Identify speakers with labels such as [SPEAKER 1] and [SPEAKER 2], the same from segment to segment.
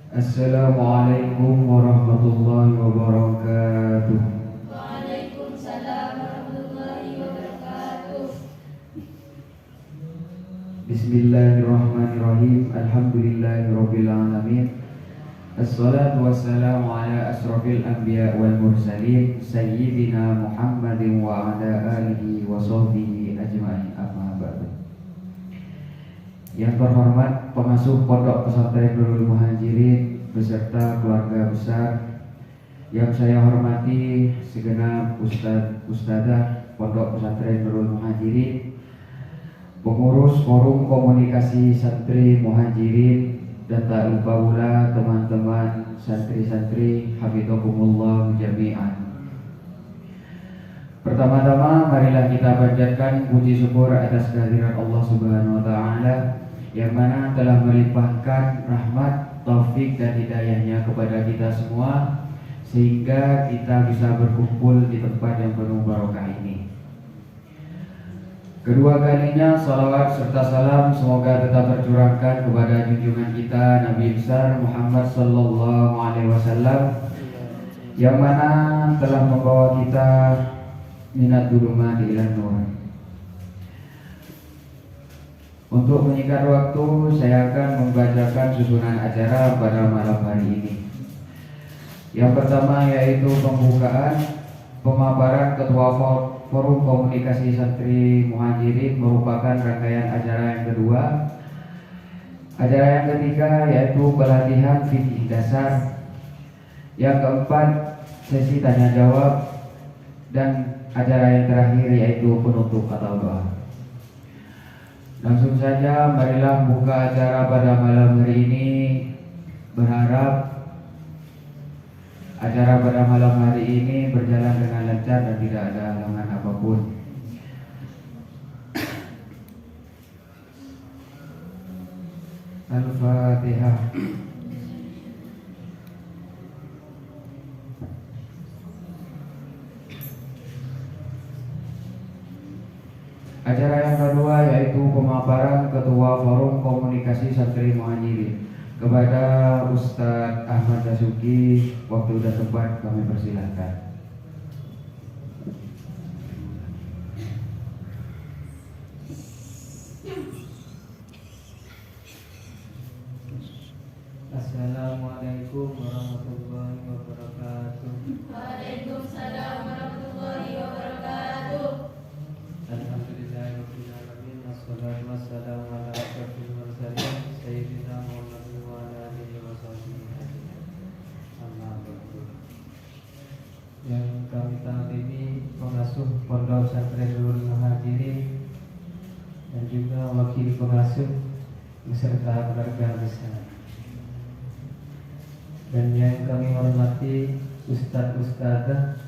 [SPEAKER 1] Assalamualaikum warahmatullahi wabarakatuh.
[SPEAKER 2] Waalaikumsalam warahmatullahi wabarakatuh.
[SPEAKER 1] Bismillahirrahmanirrahim. Alhamdulillahirabbil alamin. Assalatu wassalamu ala asrofil anbiya wal mursalin sayyidina Muhammadin wa ala alihi wa sahbihi ajma'in, amma ba'du. Yang terhormat pengasuh Pondok Pesantren Nurul Muhajirin beserta keluarga besar, yang saya hormati segenap ustadzah Pondok Pesantren Nurul Muhajirin, pengurus Forum Komunikasi Santri Muhajirin, dan tak lupa pula teman-teman santri-santri hafidhakumullah jami'an. Pertama-tama marilah kita panjatkan puji syukur atas kehadiran Allah Subhanahu wa taala yang mana telah melimpahkan rahmat, taufik dan hidayahnya kepada kita semua sehingga kita bisa berkumpul di tempat yang penuh barokah ini. Kedua kalinya salawat serta salam semoga tetap tercurahkan kepada junjungan kita Nabi besar Muhammad sallallahu alaihi wasallam yang mana telah membawa kita minat dulumati ilan nur. Untuk menyingkat waktu, saya akan membacakan susunan acara pada malam hari ini. Yang pertama yaitu pembukaan pemaparan Ketua Forum Komunikasi Santri Muhajirin merupakan rangkaian acara yang kedua. Acara yang ketiga yaitu pelatihan fikih dasar. Yang keempat sesi tanya jawab, dan acara yang terakhir yaitu penutup atau doa. Langsung saja marilah buka acara pada malam hari ini. Berharap acara pada malam hari ini berjalan dengan lancar dan tidak ada halangan apapun. Al-Fatihah. Acara yang kedua yaitu pemaparan Ketua Forum Komunikasi Santri Muhajirin. Kepada Ustadz Ahmad Dasuki, waktu dan tempat kami persilahkan.
[SPEAKER 3] Assalamualaikum warahmatullahi wabarakatuh.
[SPEAKER 2] Waalaikumsalam warahmatullahi wabarakatuh.
[SPEAKER 3] Alhamdulillahirabbil alamin, wassalatu wassalamu ala asyrofil mursalin sayyidina Muhammadin wa ala alihi wa sahbihi ajma'in. Amma ba'du. Yang kami tampili pengasuh Pondok Pesantren Nurul Muhajirin dan juga wakil pengasuh beserta keluarga besar. Dan yang kami hormati ustadz-ustadzah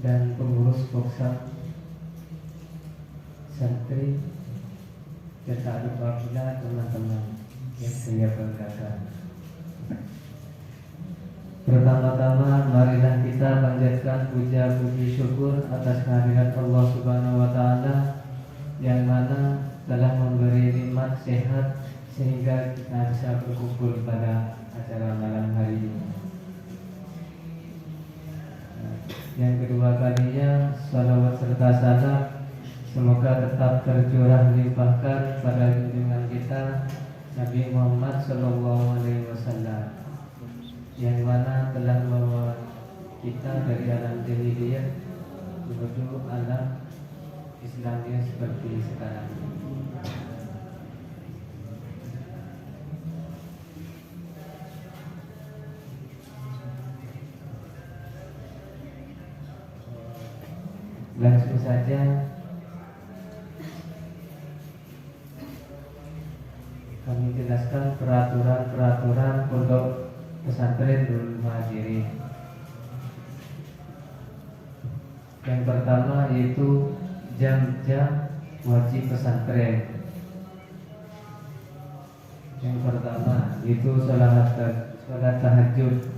[SPEAKER 3] dan pengurus Poksan santri, dan tak lupa pula teman-teman yang saya banggakan. Pertama-tama marilah kita panjatkan puja puji syukur atas kehadiran Allah Subhanahu wa taala yang mana telah memberi nikmat sehat sehingga kita bisa berkumpul pada acara malam hari ini. Yang kedua kalinya salawat serta salam semoga tetap tercurah limpahkan pada junjungan kita Nabi Muhammad sallallahu alaihi wasallam yang mana telah membawa kita dari alam jahiliyah menuju alam Islamiyah seperti sekarang. Langsung saja kami jelaskan peraturan-peraturan Pondok Pesantren Nurul Muhajirin. Yang pertama yaitu jam-jam wajib pesantren. Yang pertama yaitu sholat tahajud.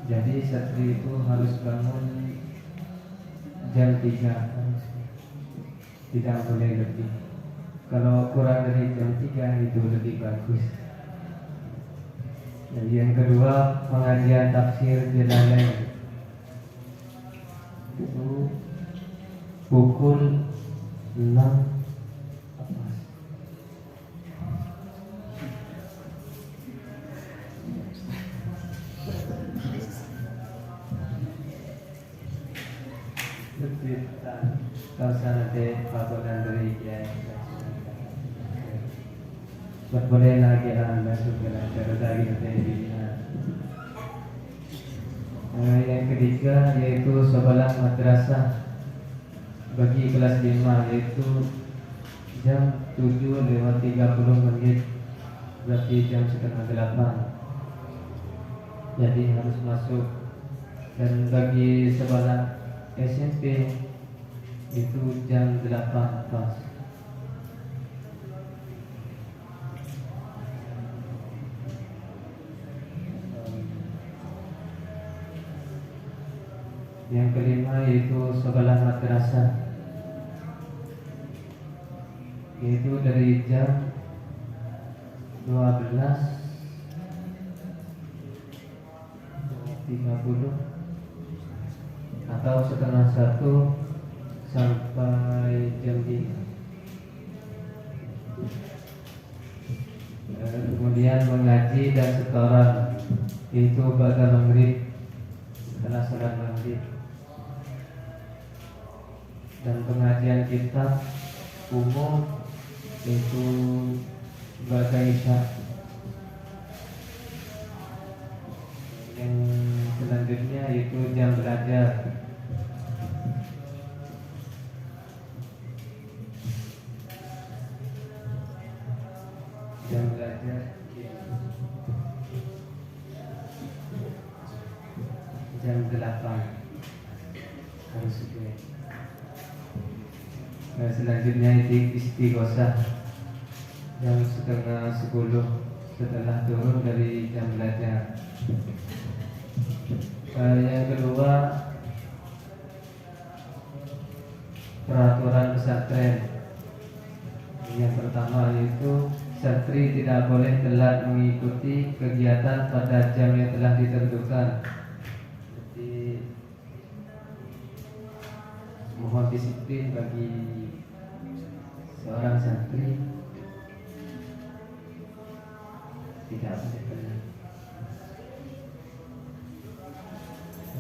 [SPEAKER 3] Jadi santri itu harus bangun jam 3. tidak boleh lebih. Kalau kurang dari jam 3 itu lebih bagus. Dan yang kedua, pengajian tafsir Jalalain itu pukul 6 lebih kalau sana deh pakodan dari ya boleh lagi anda sudah dari yang ketiga yaitu sebelah madrasah bagi kelas 5 yaitu jam 7:30 berarti jam setengah 8 jadi harus masuk. Dan bagi sebelah SMP itu jam 8 pas. Yang kelima yaitu sebelah madrasah yaitu dari jam 12:30 atau setengah 1 sampai jam 3. Kemudian mengaji dan setoran itu pada maghrib setelah salat maghrib. Dan pengajian kitab umum itu pada isya. Yang selanjutnya itu jam belajar. Jam belajar jam 8 harus sudah. Nah, selanjutnya itu istighosah jam setengah 10 setelah turun dari jam belajar. Yang kedua peraturan pesantren. Yang pertama yaitu santri tidak boleh telat mengikuti kegiatan pada jam yang telah ditentukan. Jadi mohon disiplin bagi seorang santri tidak boleh telat.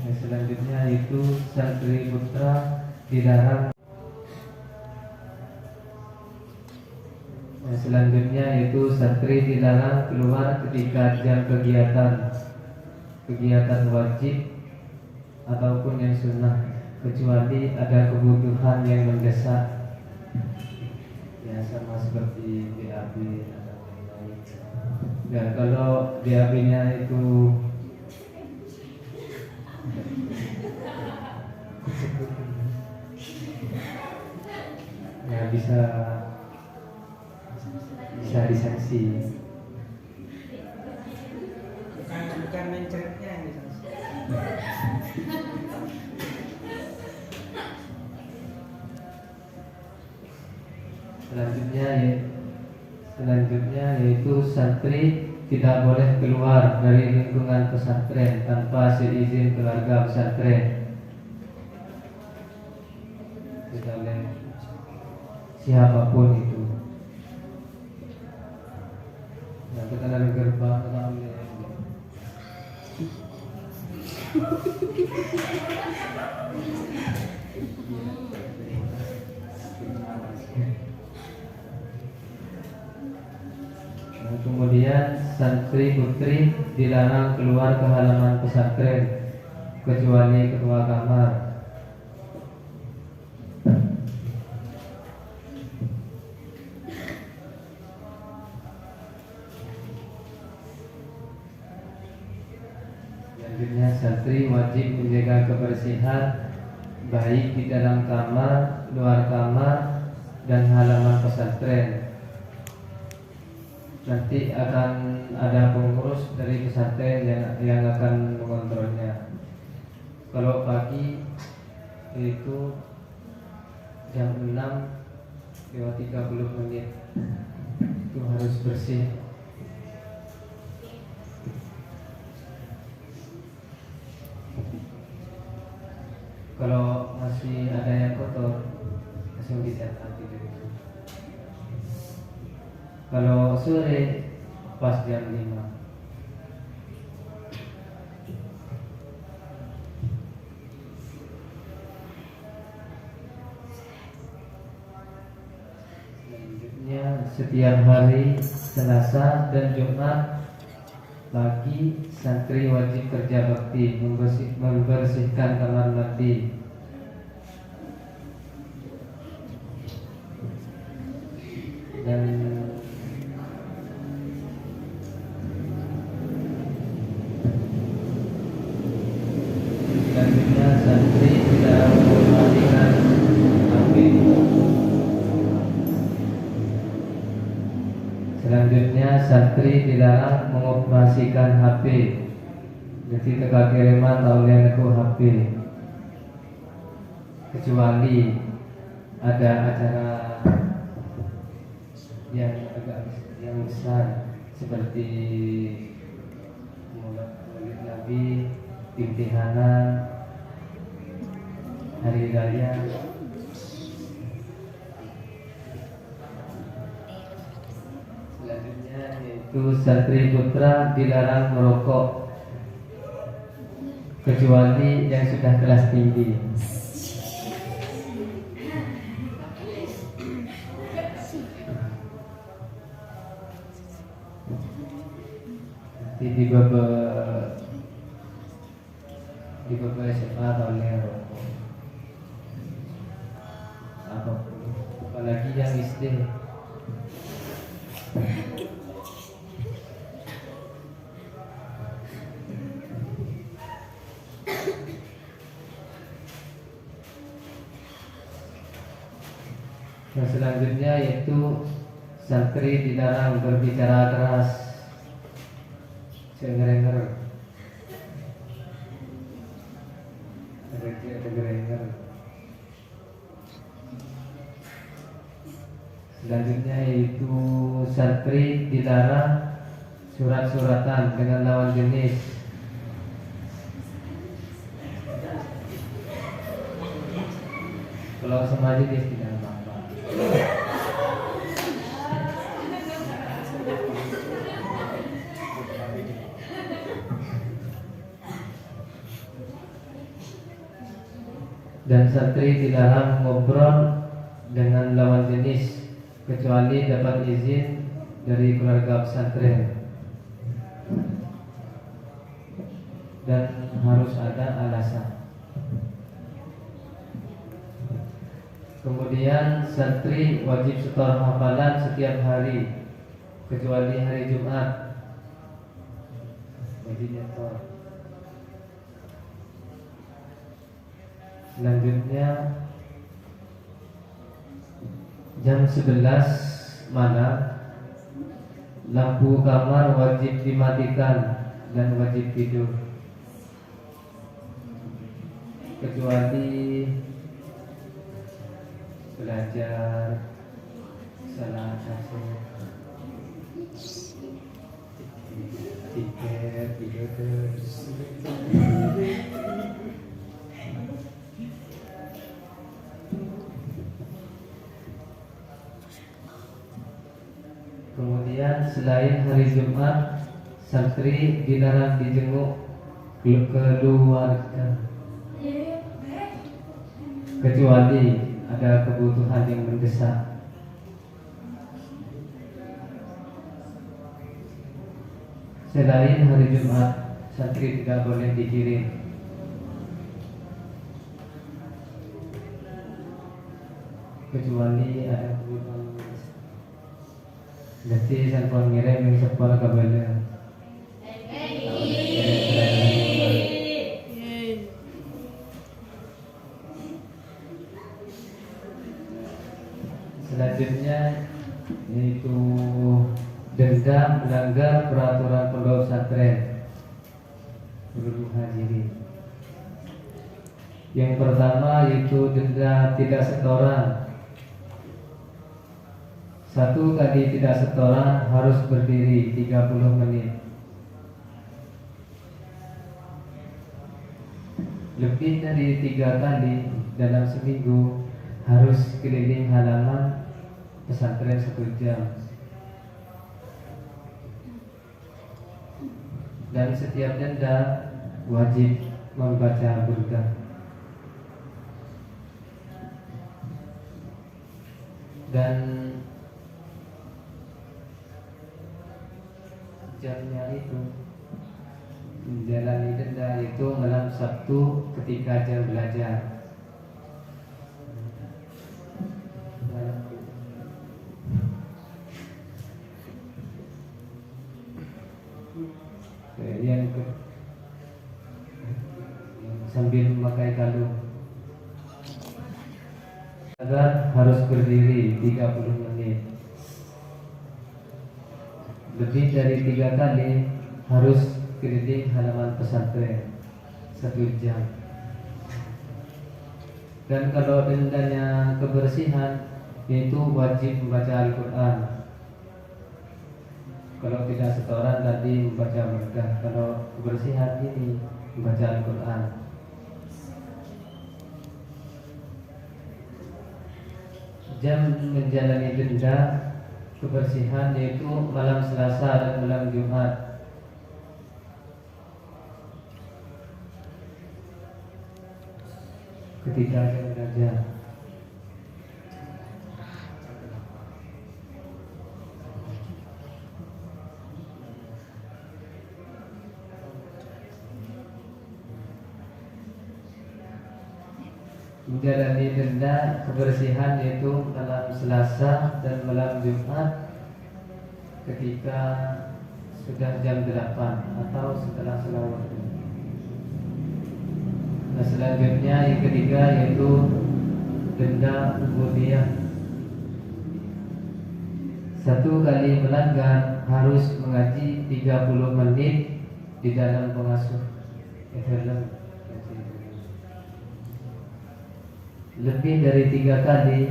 [SPEAKER 3] Yang selanjutnya itu santri putra dilarang. Yang selanjutnya itu santri dilarang keluar ketika jam kegiatan wajib ataupun yang sunnah kecuali ada kebutuhan yang mendesak ya sama seperti BAB atau lain-lain. Dan kalau BAB-nya itu ya bisa disanksi.
[SPEAKER 4] Bukan menceritnya yang disanksi.
[SPEAKER 3] Selanjutnya yaitu santri tidak boleh keluar dari lingkungan pesantren tanpa seizin keluarga pesantren. Tidak boleh siapapun itu. Nah, kita dari gerbang kita ambil. Kemudian santri putri dilarang keluar ke halaman pesantren kecuali ketua kamar. Selanjutnya santri wajib menjaga kebersihan baik di dalam kamar, luar kamar, dan halaman pesantren. Nanti akan ada pengurus dari pesantren yang akan mengontrolnya. Kalau pagi itu jam 6 lewat 30 menit itu harus bersih. Kalau masih ada yang kotor, langsung dicetak gitu. Kalau sore pas jam 5. Selanjutnya setiap hari Selasa dan Jumat pagi santri wajib kerja bakti membersihkan kamar mandi. Dan selanjutnya santri tidak mematikan api. Selanjutnya santri dilarang mengoperasikan HP. Jadi teka kiriman taulian aku HP. Kecuali ada acara yang yang besar seperti Maulid Nabi, imtihanan, hari raya. Selanjutnya yaitu santri putra dilarang merokok kecuali yang sudah kelas tinggi. Di beberapa SMA atau rokok apalagi yang SD. Nah, selanjutnya yaitu santri dilarang berbicara keras, cengerenger, cengerenger. Selanjutnya yaitu santri dilarang surat-suratan dengan lawan jenis. Kalau sama jenis tidak apa-apa. Dan santri dilarang ngobrol dengan lawan jenis kecuali dapat izin dari keluarga pesantren dan harus ada alasan. Kemudian santri wajib setor hafalan setiap hari kecuali hari Jumat, wajib nyetor. Selanjutnya jam 11 malam lampu kamar wajib dimatikan dan wajib tidur kecuali belajar salah satu tidur terus. Kemudian selain hari Jumat, santri dilarang dijenguk keluarga kecuali ada kebutuhan yang mendesak. Selain hari Jumat, santri tidak boleh dikirim. Kecuali ada kebutuhan mendesak. Jadi sampun ngirim yang sepuluh kabel. Selanjutnya yaitu denda melanggar peraturan pondok pesantren seluruh hadirin. Yang pertama yaitu denda tidak setoran Satu kali tidak setoran harus berdiri 30 menit. Lebih dari 3 kali dalam seminggu harus keliling halaman pesantren 1 jam. Dan setiap denda wajib membaca burdah. Dan jamnya itu menjalani denda itu malam Sabtu ketika jam belajar. Yang sambil memakai kalung. Agar harus berdiri 30 menit. Lebih dari 3 kali harus keliling halaman pesantren 1 jam. Dan kalau dendanya kebersihan, itu wajib membaca Al-Quran. Kalau tidak setoran tadi membaca berkah. Kalau kebersihan ini membaca Al-Quran. Jam menjalani denda kebersihan yaitu malam Selasa dan malam Jumat. Ketika jam belajar. Menjalani denda kebersihan yaitu malam Selasa dan malam Jumat ketika sudah jam 8 atau setelah selawat. Nah, selanjutnya yang ketiga yaitu denda ubudiyah. 1 kali melanggar harus mengaji 30 menit di dalam pengasuh. Lebih dari 3 kali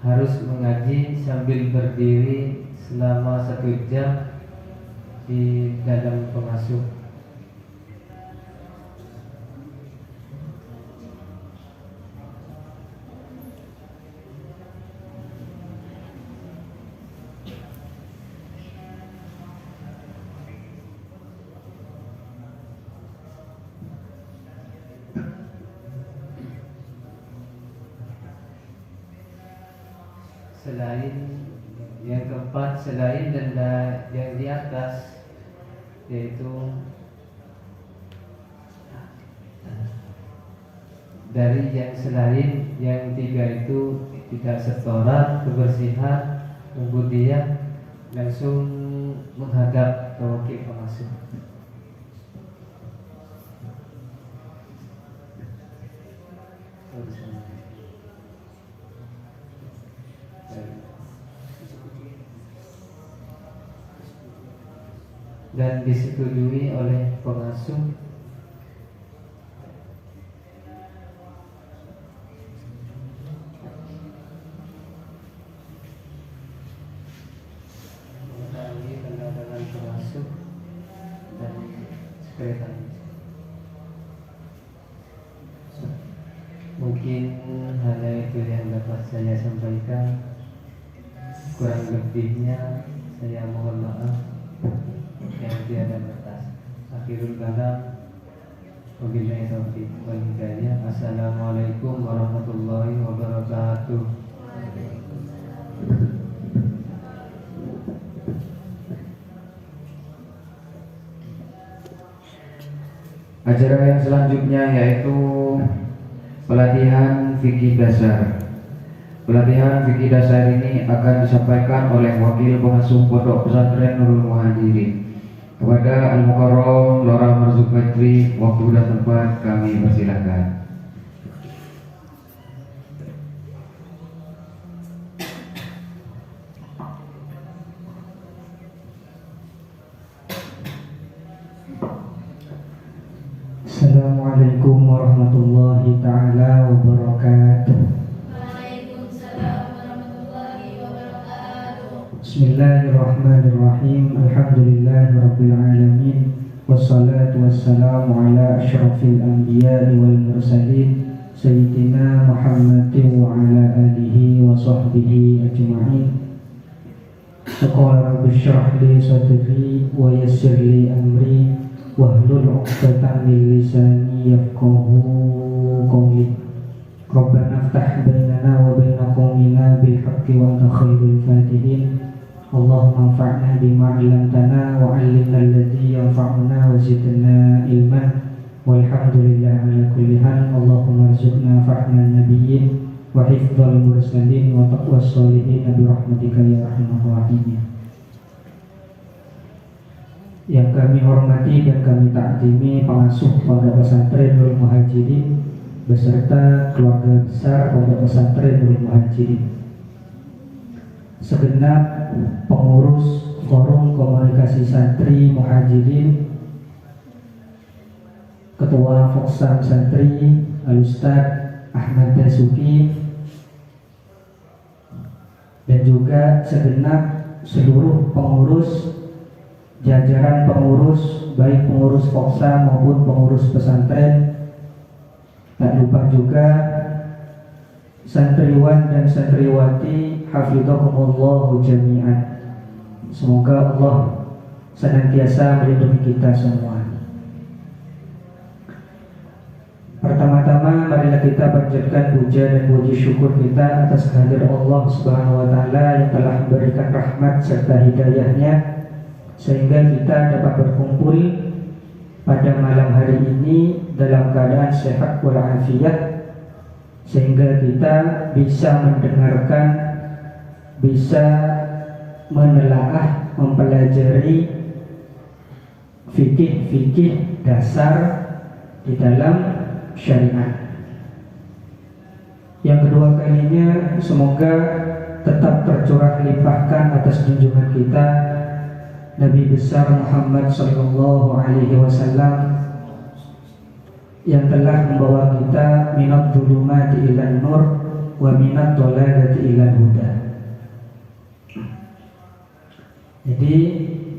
[SPEAKER 3] harus mengaji sambil berdiri selama 1 jam di dalam pengasuh. Selain yang keempat, selain denda yang di atas, yaitu dari yang selain yang 3 itu tidak setoran, kebersihan, ubudiyah, langsung menghadap ke wakil pengasuh. Dan disetujui oleh pengasuh mengetahui tanda-tanda pengasuh dan sekretariat. Mungkin hanya itu yang dapat saya sampaikan. Kurang lebihnya saya mohon maaf yang tiada batas. Akhirul kalam, wabillahi taufiq wal hidayah. Assalamualaikum warahmatullahi wabarakatuh.
[SPEAKER 1] Acara yang selanjutnya yaitu pelatihan fikih dasar. Pelatihan fikih dasar ini akan disampaikan oleh wakil pengasuh Pondok Pesantren Nurul Muhajirin. Kepada Al-Mukarram Lora Marzuq Badri, waktu dan tempat kami persilahkan.
[SPEAKER 5] Assalamualaikum warahmatullahi taala wabarakatuh.
[SPEAKER 2] Waalaikumsalam warahmatullahi wabarakatuh.
[SPEAKER 5] Bismillahirrahmanirrahim. Alhamdulillahirabbil alamin. Wassalatu wassalamu ala asyrafil anbiya'i wal mursalin sayyidina Muhammadin wa ala alihi wa sahbihi ajma'in. Qala rabbi shrah li sadri wa yassir li amri wahlul 'uqdatam min lisani yafqahu qawli. Rabbana iftah bainana wa baina qaumina bil haqqi wa anta khairul fatihin. Allahumma anfa'na bima 'allamtana wa 'allimna alladhi yanfa'una wa zidna ilman. Walhamdulillah ala kulli hal. Allahumma arzuqna fahman nabiyyin wa hifdzal mursalin wa taqwas sholihin bi rahmatika ya arhamar rahimin. Yang kami hormati dan kami takzimi pengasuh Pondok Pesantren Nurul Muhajirin beserta keluarga besar Pondok Pesantren Nurul Muhajirin, segenap pengurus Forum Komunikasi Santri Muhajirin, Ketua Foksam Santri Al-Ustadz Ahmad Dasuki, dan juga segenap seluruh pengurus, jajaran pengurus, baik pengurus Foksam maupun pengurus pesantren. Tak lupa juga santriwan dan santriwati hafidhakumullahu jami'an. Semoga Allah senantiasa melindungi kita semua. Pertama-tama marilah kita panjatkan puja dan puji syukur kita atas kehadiran Allah Subhanahu wa taala yang telah memberikan rahmat serta hidayahnya sehingga kita dapat berkumpul pada malam hari ini dalam keadaan sehat walafiat, sehingga kita bisa mendengarkan, bisa menelaah, mempelajari fikih-fikih dasar di dalam syariat. Yang kedua kalinya, semoga tetap tercurah limpahkan atas junjungan kita Nabi besar Muhammad sallallahu alaihi wasallam yang telah membawa kita minad dhulumati ilan nur wa minad dhalalati ilan huda. Jadi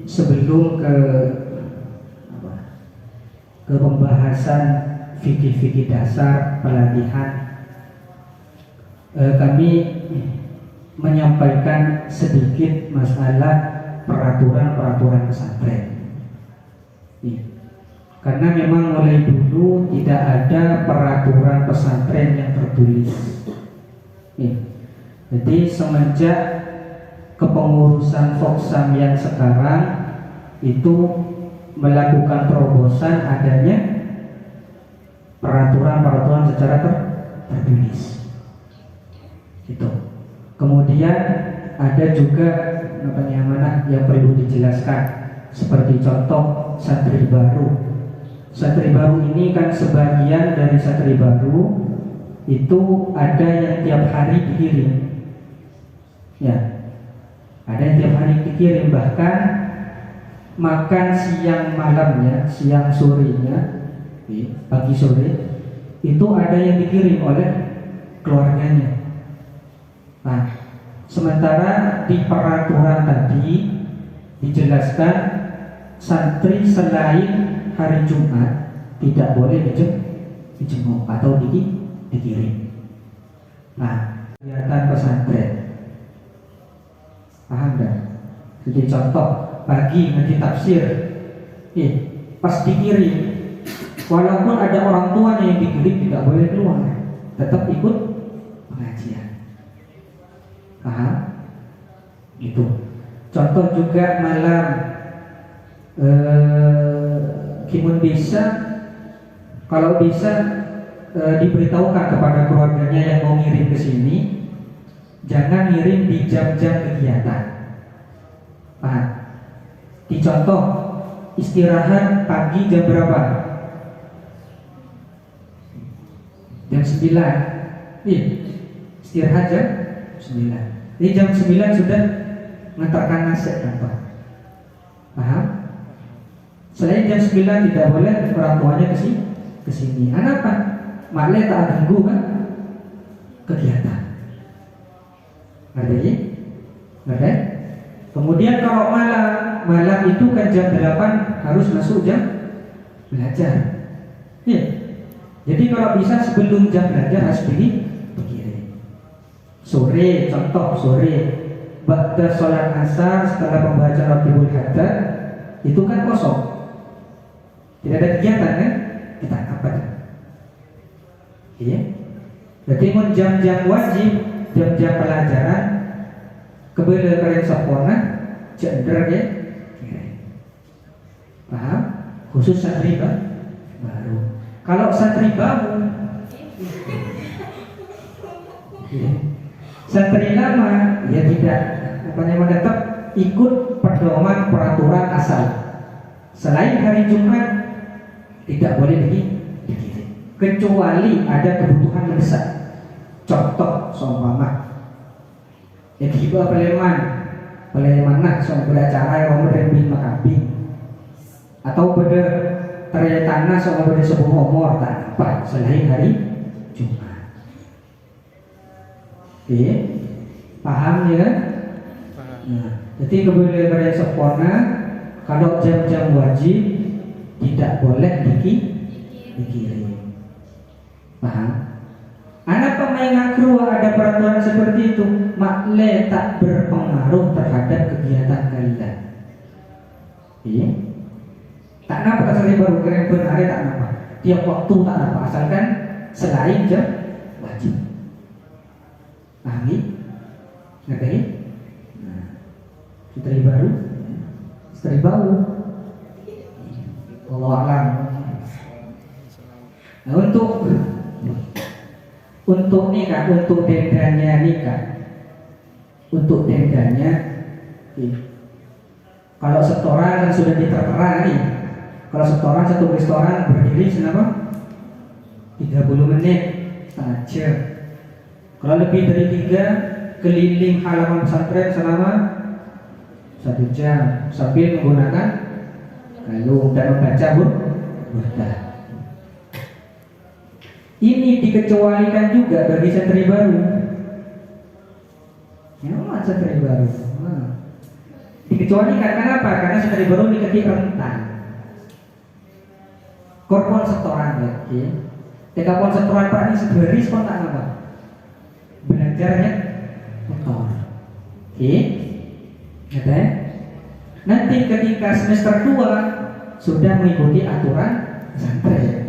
[SPEAKER 5] sebelum ke pembahasan fikih-fikih dasar pelatihan, kami menyampaikan sedikit masalah peraturan-peraturan pesantren. Karena memang mulai dulu tidak ada peraturan pesantren yang tertulis. Jadi semenjak kepengurusan Foksam yang sekarang itu melakukan terobosan adanya peraturan-peraturan secara tertulis. Itu. Kemudian ada juga yang perlu dijelaskan, seperti contoh santri baru. Santri baru ini kan sebagian dari santri baru itu ada yang tiap hari dikirim, ya, ada yang tiap hari dikirim, bahkan makan siang malamnya, siang sorenya, pagi sore itu ada yang dikirim oleh keluarganya. Nah, sementara di peraturan tadi dijelaskan santri selain hari Jumat tidak boleh dijenguk atau dikirim. Nah, kegiatan pesantren, paham gak? Jadi contoh pagi ngaji tafsir, pas dikirim, walaupun ada orang tuanya yang dikirim tidak boleh keluar, tetap ikut pengajian. Paham? Gitu. Contoh juga malam kimun bisa, kalau bisa diberitahukan kepada keluarganya yang mau ngirim ke sini, jangan ngirim di jam-jam kegiatan. Paham? Dicontoh istirahat pagi jam berapa? Jam 9. Istirahat jam 9. Jadi jam 9 sudah mengantarkan nasi kantor. Paham? Selain jam 9 tidak boleh orang tuanya ke sini. Kenapa? Maklum tak ganggu kan kegiatan. Ngerti? kalau malam itu kan jam 8 harus masuk jam belajar. Ya. Jadi kalau bisa sebelum jam belajar harus dikirim. Sore, contoh sore, ba'da sholat asar setelah membaca Ratibul Haddad itu kan kosong. Tidak ada kegiatan kan? Kita apa? Iya. Berarti mun jam-jam wajib, jam-jam pelajaran kebele kalian sempurna cender ya. Paham? Khusus santri baru. Kalau santri baru, ya. Santri lama ya tidak tetap ikut pedoman peraturan asal. Selain hari Jumat tidak boleh dikirim kecuali ada kebutuhan mendesak. Contoh seumpama ya tiba Peleman nak soal beracara yang Ramadan bin Makabi atau pada ternyata soal pada sebuah umur tanpa selain hari Jumat. Oke, paham ya kan? Nah, jadi kebenaran yang sempurna kalau jam-jam wajib tidak boleh dikirim. Paham? Anak pemain makro ada peraturan seperti itu, makle tak berpengaruh terhadap kegiatan kalian. Iya? Tak nampak asal baru keren benar tak nampak. Tiap waktu tak nampak asalkan selain jam wajib. Paham? Ngerti? Nah, istri baru, istri baru. Allah alam. Nah, untuk nikah, untuk dendanya nikah, untuk dendanya, kalau setoran kan sudah ditertera nih. Kalau setoran satu restoran berdiri selama 30 menit setengah jam. Kalau lebih dari 3 keliling halaman pesantren selama 1 jam sambil menggunakan kalung dan membaca burdah. Ini dikecualikan juga bagi santri baru. Ya, santri baru. Dikecualikan kenapa? Karena santri baru dikasih rentan. Korpon setoran ya. Tekapon setoran Pak ini sebenarnya spontan apa? Belajarnya motor. Oke. Ya, nanti ketika semester 2 sudah mengikuti aturan pesantren.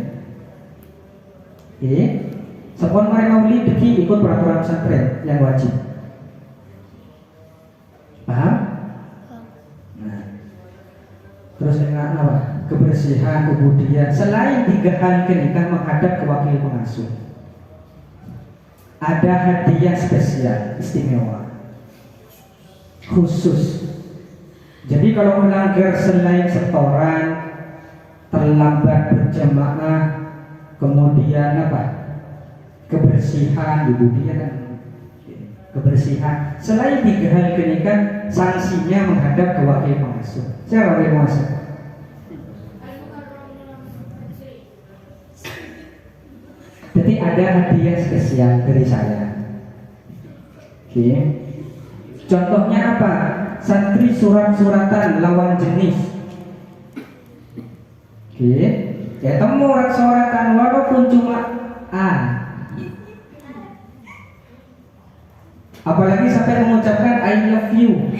[SPEAKER 5] Oke, sepon mari maulid deki ikut peraturan pesantren yang wajib. Paham? Nah, terus dengan apa? Kebersihan, ubudiyah. Selain 3 hal nikah menghadap ke wakil pengasuh, ada hadiah spesial istimewa khusus. Jadi kalau melanggar selain setoran, terlambat berjamaah, kemudian apa? Kebersihan, kemudian kebersihan. Selain 3 hal kenikah, sanksinya menghadap ke wakil pengasuh. Siapa wakil pengasuh? Jadi ada hadiah spesial dari saya. Oke. Contohnya apa? Santri surat-suratan lawan jenis. Oke. Ya temu suratan walaupun cuma A. Apalagi sampai mengucapkan I love you.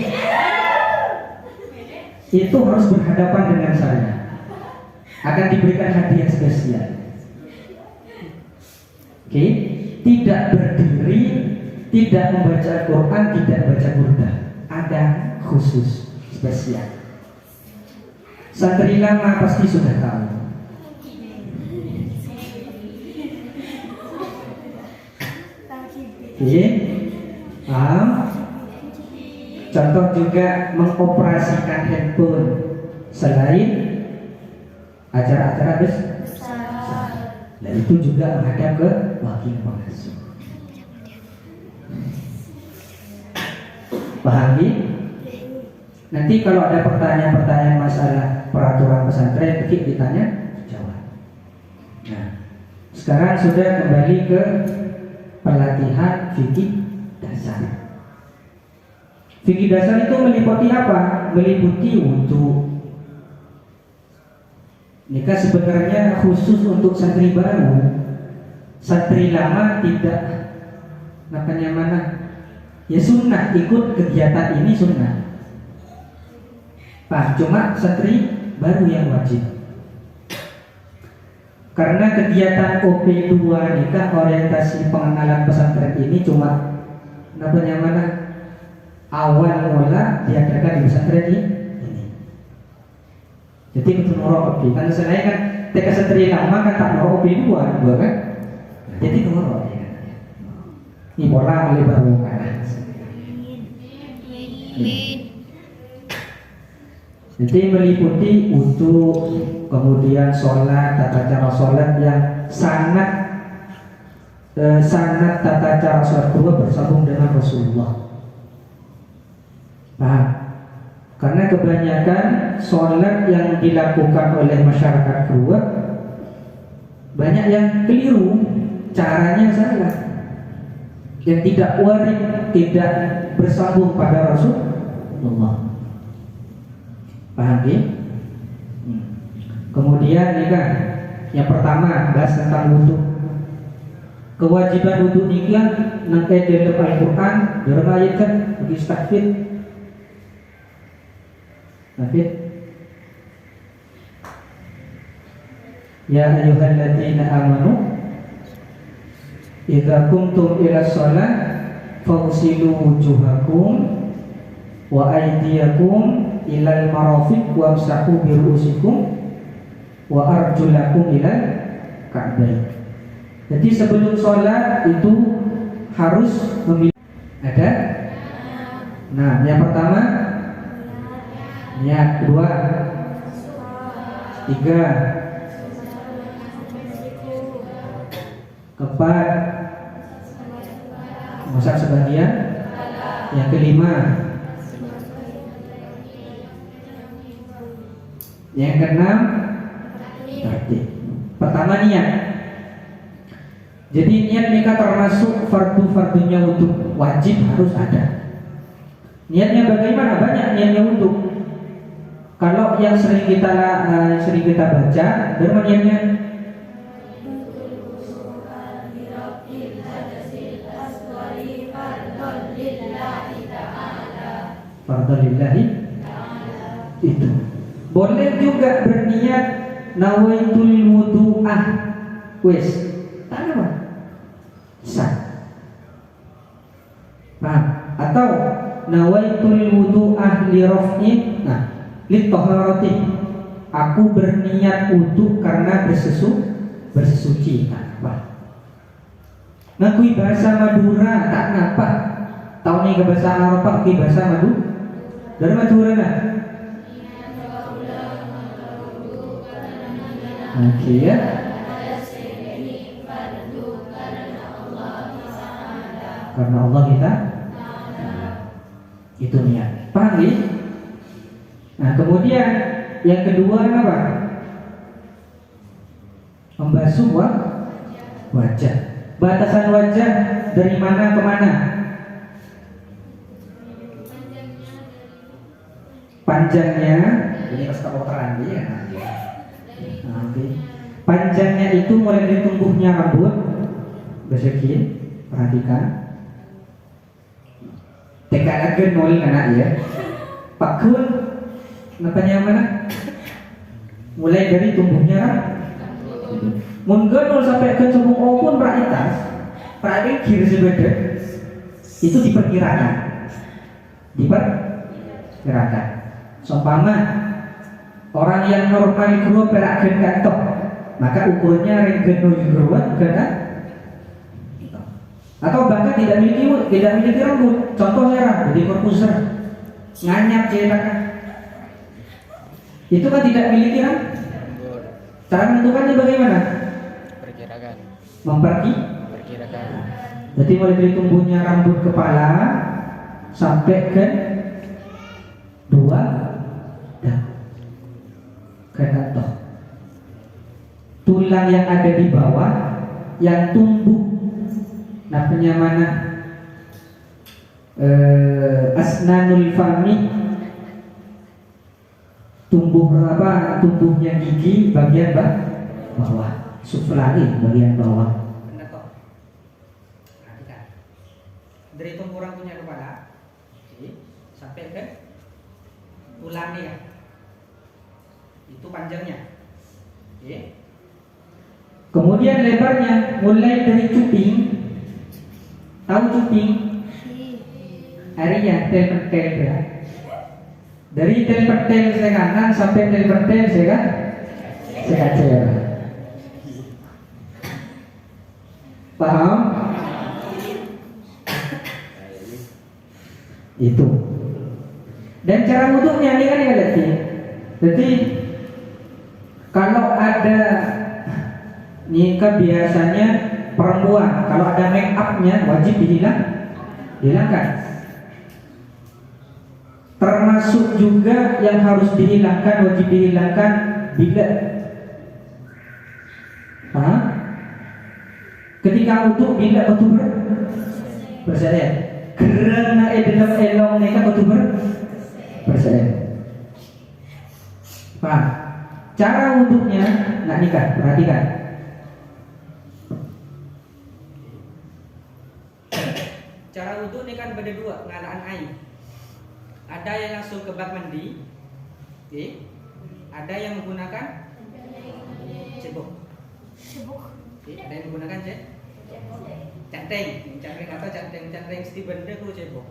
[SPEAKER 5] Itu harus berhadapan dengan saya. Akan diberikan hadiah spesial. Oke, tidak berdiri, tidak membaca Al-Quran, tidak baca burdah. Ada khusus spesial. Santri lama pasti sudah tahu. Oke, paham? Contoh juga mengoperasikan handphone selain acara-acara besar. Dan itu juga menghadap ke wakil pengasuh. Pahami? Nanti kalau ada pertanyaan-pertanyaan masalah peraturan pesantren, kita ditanya, jawab. Nah, sekarang sudah kembali ke pelatihan fikih dasar. Fikih dasar itu meliputi apa? Meliputi wudhu. Nikah sebenarnya khusus untuk santri baru. Santri lama tidak namanya mana? Ya sunnah, ikut kegiatan ini sunnah. Cuma santri baru yang wajib. Karena kegiatan OP2 nikah, orientasi pengenalan pesantren ini cuma namanya mana? Awal mula diadakan di pesantren ini. Jadi betul norok OP. Kan saya kan TK santri lama kan tak norok OP2 kan? Jadi norok ya. Ini bola melebar kan. Jadi meliputi wudhu, kemudian sholat, tata cara sholat yang sangat tata cara sholat kedua bersambung dengan Rasulullah. Paham? Karena kebanyakan sholat yang dilakukan oleh masyarakat kedua banyak yang keliru, caranya salah, yang tidak warid, tidak bersambung pada Rasulullah. Paham ya? Kemudian ini kan yang pertama bahas tentang wudhu. Kewajiban wudhu ini kan nangkai dalam Al-Quran dalam ayat kan bagi istagfir. Ya ayyuhalladzina amanu idza qumtum ila shalah faghsilu wujuhakum wa aydiyakum ilal marafiq wamsahu bi ru'usikum wa arjulakum ilal ka'bayn. Jadi sebelum sholat itu harus memilih ada. Nah, yang pertama niat, kedua, tiga, keempat masak sebagian, yang kelima, yang keenam tertib. Pertama niat. Jadi niat nikah termasuk fardu-fardunya wudhu, wajib harus ada. Niatnya bagaimana? Banyak niatnya wudhu. Kalau yang sering kita baca, bagaimana niatnya? Fardholillahi itu. Boleh juga berniat nawaitul wudu'ah. Wes, tak apa? Sah. Paham? Atau nawaitul wudu'ah li raf'i, nah, li taharati. Aku berniat wudu karena bersesuci. Tak apa? Ngakui bahasa Madura tak ngapa? Tahu nih ke bahasa Arab, ke bahasa Madura? Dari Madura nah. Oke ya. Karena Allah kita itu niat. Paham ya? Nah kemudian yang kedua apa? Membasuh wajah. Batasan wajah dari mana ke mana? Panjangnya ini pas kedokteran dia. Panjangnya itu mulai dari tumbuhnya rambut, besekin, perhatikan. TKA genol kena ya. Pakun, namanya mana? Mulai dari tumbuhnya rambut. Mun genol sampai ke tumbuh opun perhatikan, perhatikan sebeda. Itu diperkirakan. Seumpama orang yang normal guru perak gantok, maka ukurnya renggenul guru kan? Atau bahkan tidak memiliki rambut. Contoh saya di korpuser nganyap cetak. Itu kan tidak memiliki rambut. Cara menentukannya bagaimana? Memperkirakan. Jadi mulai dari tumbuhnya rambut kepala sampai ke dua kantong. Tulang yang ada di bawah yang tumbuh namanya mana? asnanul fami, tumbuhnya gigi bagian bawah, suflani bagian bawah.
[SPEAKER 4] Benar toh? Perhatikan. Dari tumpuran punya kepala, oke, sampai ke tulangnya ya. Itu panjangnya. Oke.
[SPEAKER 5] Kemudian lebarnya mulai dari cuping, tahu cuping? Area tel petel ya. Dari tel petel saya kanan sampai tel petel saya kiri. Paham? Itu. Dan cara wudhunya ini kan berarti. Jadi kalau ada nikah biasanya perempuan, kalau ada make upnya wajib dihilangkan. Termasuk juga yang harus dihilangkan, wajib dihilangkan bila ketika wudhu bila betul bersih. Kerana dalam elong nikah betul bersih. Paham? Cara wudhunya nggak nikah, perhatikan.
[SPEAKER 4] Cara wudhu ini kan beda dua, pengadaan air. Ada yang langsung ke bak mandi, oke. Ada yang menggunakan cebok. Oke, ada yang menggunakan canteng atau canteng seti benda ku cebok.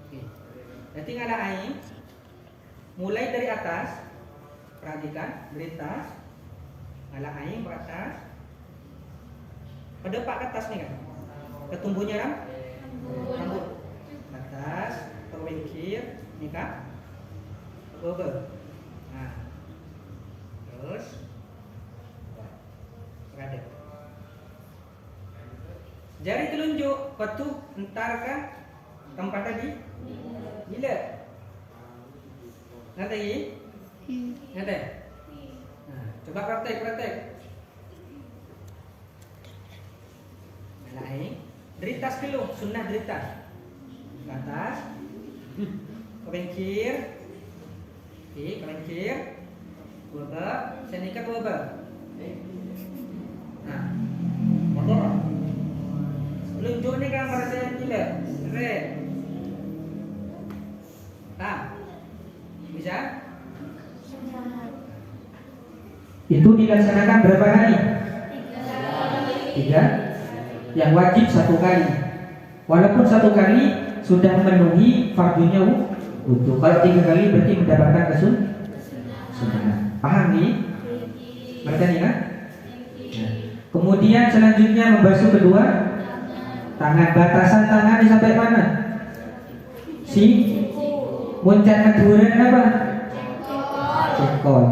[SPEAKER 4] Oke. Berarti ngalah air mulai dari atas, perhatikan dari atas, ngalah air ke atas, pada pak ke atas nih kan, ketumbuhnya rambut atas. Wingkir, nikah, bobel. Nah, terus, berada. Jari telunjuk, patuh entar ke tempat tadi. Bila? Nanti? Nanti? Nah, coba praktek. Lain, dari tas dulu, sunnah dari tas. Ke atas. Kebengkir, wabah, saya nikah wabah. Nah, motor. Telunjuk ni kan pada saya gila, red. Bisa?
[SPEAKER 5] Itu dilaksanakan berapa kali? 3. Yang wajib 1 kali. Walaupun 1 kali sudah memenuhi fardunya wudhu. Kalau 3 kali berarti mendapatkan kesunahan. Paham nih? Berarti kan? Kemudian selanjutnya membasuh kedua tangan. Batasan tangan sampai mana? Muncak keduren apa? Jengkol.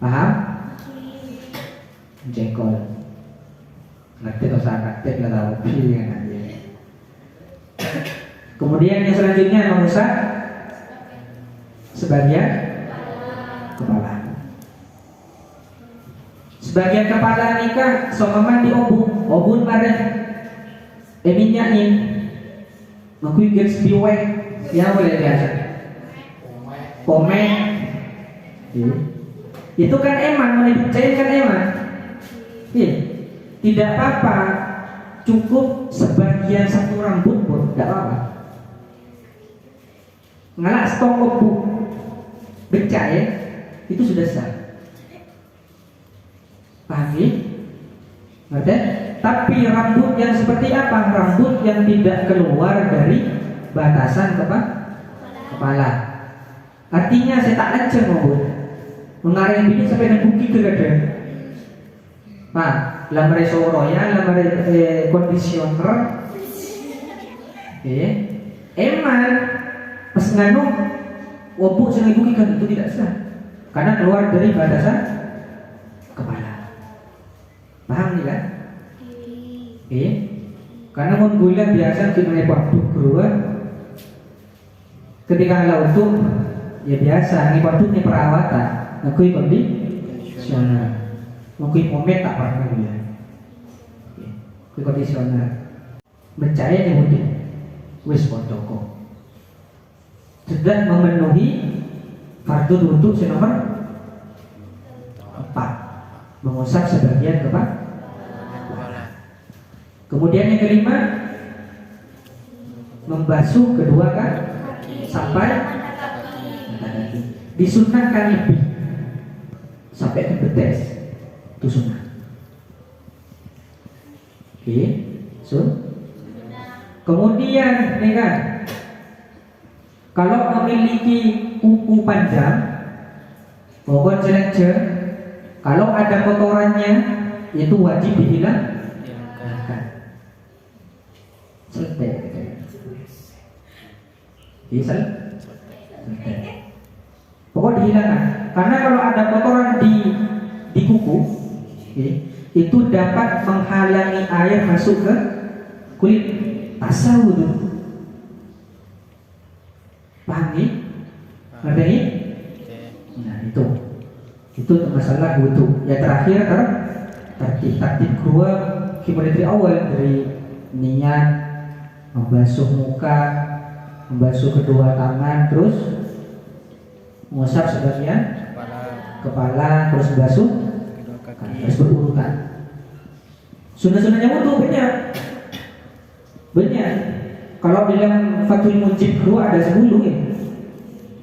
[SPEAKER 5] Paham? Jengkol. Ngerti atau sangat ngerti lah tahu kan aja. Kemudian yang selanjutnya mengusap sebagian kepala. Sebagian kepala nikah somaman di obun mareh minyakin makui garis biwek yang boleh biasa komen itu kan eman mencair kan eman tidak apa-apa, cukup sebagian satu rambut pun tidak apa-apa. Ngalah stok obu becai itu sudah sah. Paham? Ngerti? Tapi rambut yang seperti apa? Rambut yang tidak keluar dari batasan kepala. Artinya saya tak lanceng rambut. Mengarah ini sampai dengan bukit ke dada. Pak, lamare soroya, lamare kondisioner. Eman pas nganu wabuk sing bukit kan itu tidak sah. Karena keluar dari batasan kepala. Paham nih kan? Karena mun gula biasa kita repot gua. Ketika lautu ya biasa ini patutnya perawatan, ngakui kondisioner. Mungkin momen tak pernah gula. Kondisioner. Percaya nih mungkin.
[SPEAKER 6] wis pondoko. Sudah memenuhi fardu wudu nomor 4, mengusap sebagian kepala. Kemudian yang kelima, membasuh kedua kaki sampai mata kaki. Disunnahkan lebih sampai ke betes, itu sunnah. Oke, kemudian nih kan, kalau memiliki kuku panjang, mohon selengce, kalau ada kotorannya itu wajib dihilangkan. Selesai. Bisa? Pokok dihilangkan. Karena kalau ada kotoran di kuku, itu dapat menghalangi air masuk ke kulit. Asal wudu. Paham nih? Ngerti? Nah itu masalah wudu. Yang terakhir tertib kedua dari awal, dari niat membasuh muka, membasuh kedua tangan, terus mengusap sebagian kepala, terus membasuh terus berurutan. Sunnah-sunnahnya wudu banyak. Kalau dalam Fathul Mujib kedua ada 10 ya.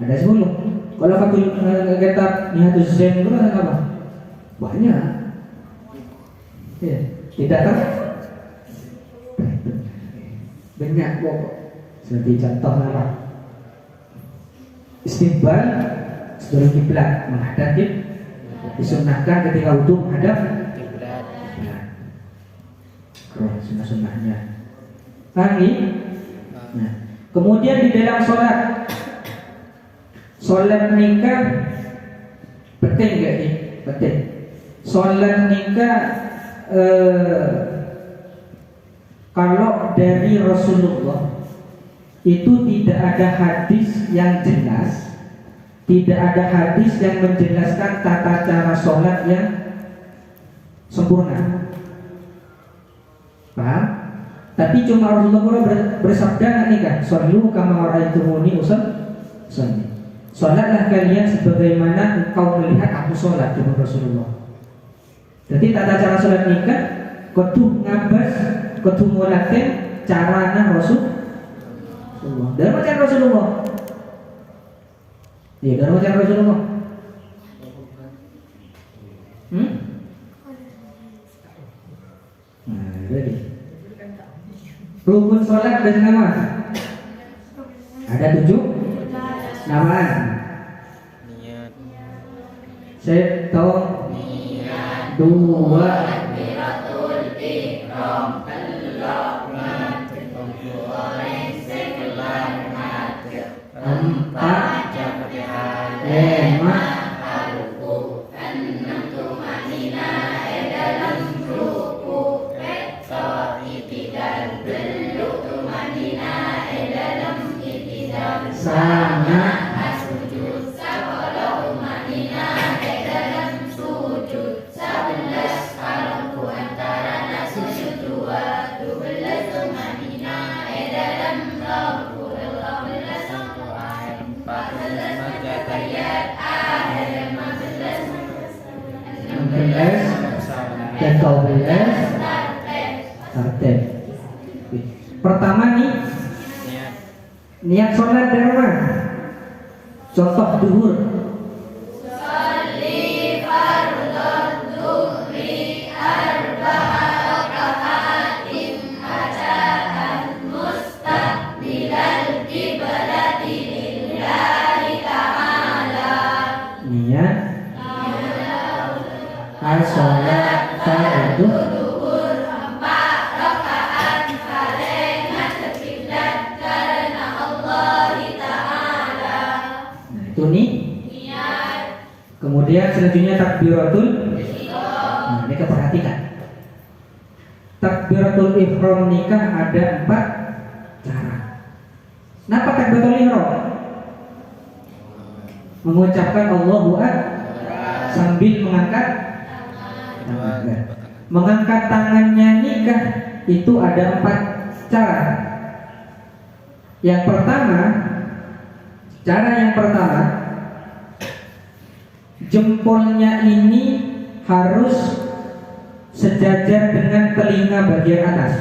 [SPEAKER 6] Ada 10. Kalau Fathul Kitab Nihatus Zain itu ada apa? Banyak. Ya, tidak kan? Banyak pokok. Seperti contoh apa? Istiqbal sebelum kiblat, menghadap disunnahkan ketika wudu menghadap kiblat. Sunnah-sunnahnya. Paham? Nah, kemudian di dalam sholat nikah penting gak nih? Penting. Sholat nikah kalau dari Rasulullah itu tidak ada hadis yang jelas, tidak ada hadis yang menjelaskan tata cara sholat yang sempurna. Paham? Tapi cuma Rasulullah bersabda nih kan, "Shollu kama ra'aitumuni usalli." Sholatlah kalian sebagaimana engkau melihat aku sholat, cuma Rasulullah. Jadi tata cara sholat nikah kudu ngabas, kudu ngolatin carana Rasulullah. Dalam macam Rasulullah. Iya, dalam macam Rasulullah. Nah, jadi rukun sholat dan nama ada 7 nama. Saya tahu 2 4 5 sana dan 12 tartib. Pertama nih niat sholat dari mana? Contoh duhur.
[SPEAKER 2] Sholli fardhu dhuhri arba'a raka'atin adaan mustaqbilal qiblati lillahi ta'ala.
[SPEAKER 6] Niat sholat fardhu
[SPEAKER 2] Duhur 4 rakaat karengan kiblat karena Allah Ta'ala.
[SPEAKER 6] Nah itu nih
[SPEAKER 2] Niat.
[SPEAKER 6] Kemudian selanjutnya takbiratul ihram. Nah ini perhatikan. Takbiratul ihram nikah ada 4 cara. Kenapa takbiratul ihram? Mengucapkan Allahu Akbar sambil mengangkat tangan. Mengangkat tangannya nikah itu ada 4 cara. Yang pertama, cara yang pertama, jempolnya ini harus sejajar dengan telinga bagian atas.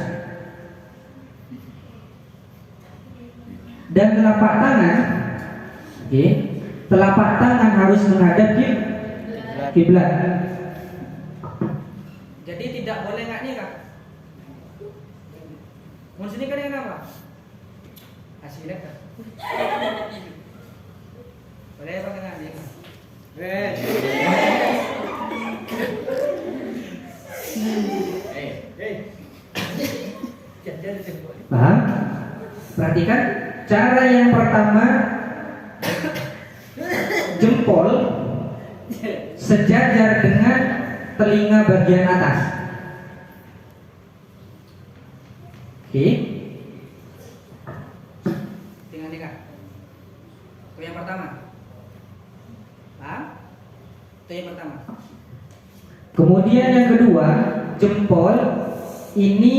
[SPEAKER 6] Dan telapak tangan, oke, telapak tangan harus menghadap kiblat.
[SPEAKER 4] Jadi tidak boleh nggak nih kak? Mau sini kan yang apa? Hasilnya kan? Boleh apa nggak nih?
[SPEAKER 6] Paham? Perhatikan cara yang pertama, jempol sejajar dengan telinga bagian atas. Oke.
[SPEAKER 4] Dengan nih kak. Itu yang pertama. Paham? Itu yang pertama.
[SPEAKER 6] Kemudian yang kedua, jempol ini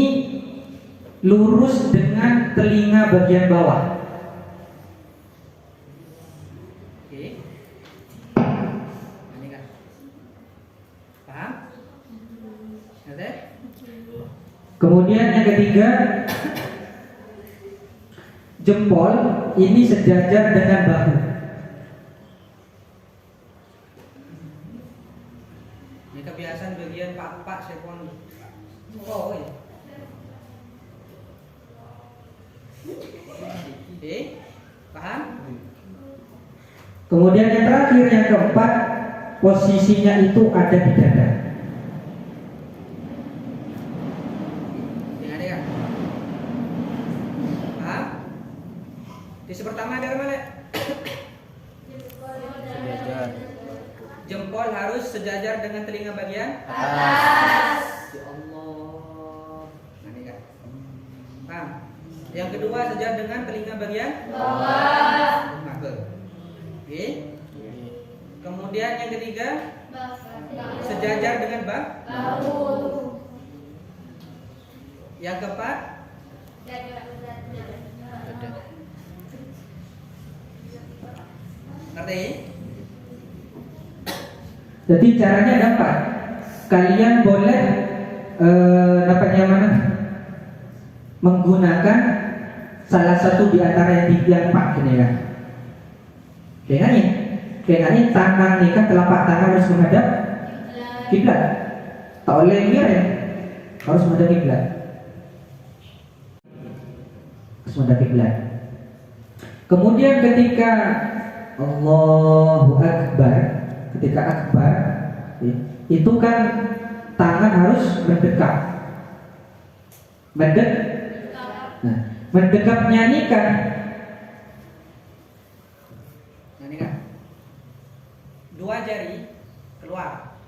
[SPEAKER 6] lurus dengan telinga bagian bawah.
[SPEAKER 4] Oke. Ini kan. Paham? Ngerti?
[SPEAKER 6] Kemudian yang ketiga, jempol ini sejajar dengan bahu.
[SPEAKER 4] Ini kebiasaan bagian pak sepon. Oh iya. Oke, paham?
[SPEAKER 6] Kemudian yang terakhir, yang keempat, posisinya itu ada di dada.
[SPEAKER 4] Dengan kan? Paham? Di pertama ada mana?
[SPEAKER 3] Sejajar.
[SPEAKER 4] Jempol harus sejajar dengan telinga bagian
[SPEAKER 2] atas.
[SPEAKER 4] Ya Allah. Nah, ini kan. Paham? Yang kedua sejajar dengan telinga bagian
[SPEAKER 2] Bawah.
[SPEAKER 4] Oke. Kemudian yang ketiga sejajar dengan
[SPEAKER 2] Bahu.
[SPEAKER 4] Yang keempat ngerti?
[SPEAKER 6] Jadi caranya ada empat. Kalian boleh dapatnya mana? Menggunakan salah satu di antara yang empat ini kan. Kayaknya tangan nih kan, telapak tangan harus menghadap kiblat. Tak boleh miring, harus menghadap kiblat. Harus menghadap kiblat. Kemudian ketika Allahu Akbar, ketika akbar, itu kan tangan harus mendekat. Nah, mendekapnya nikah.
[SPEAKER 4] Nah, ini kan. Dua jari keluar.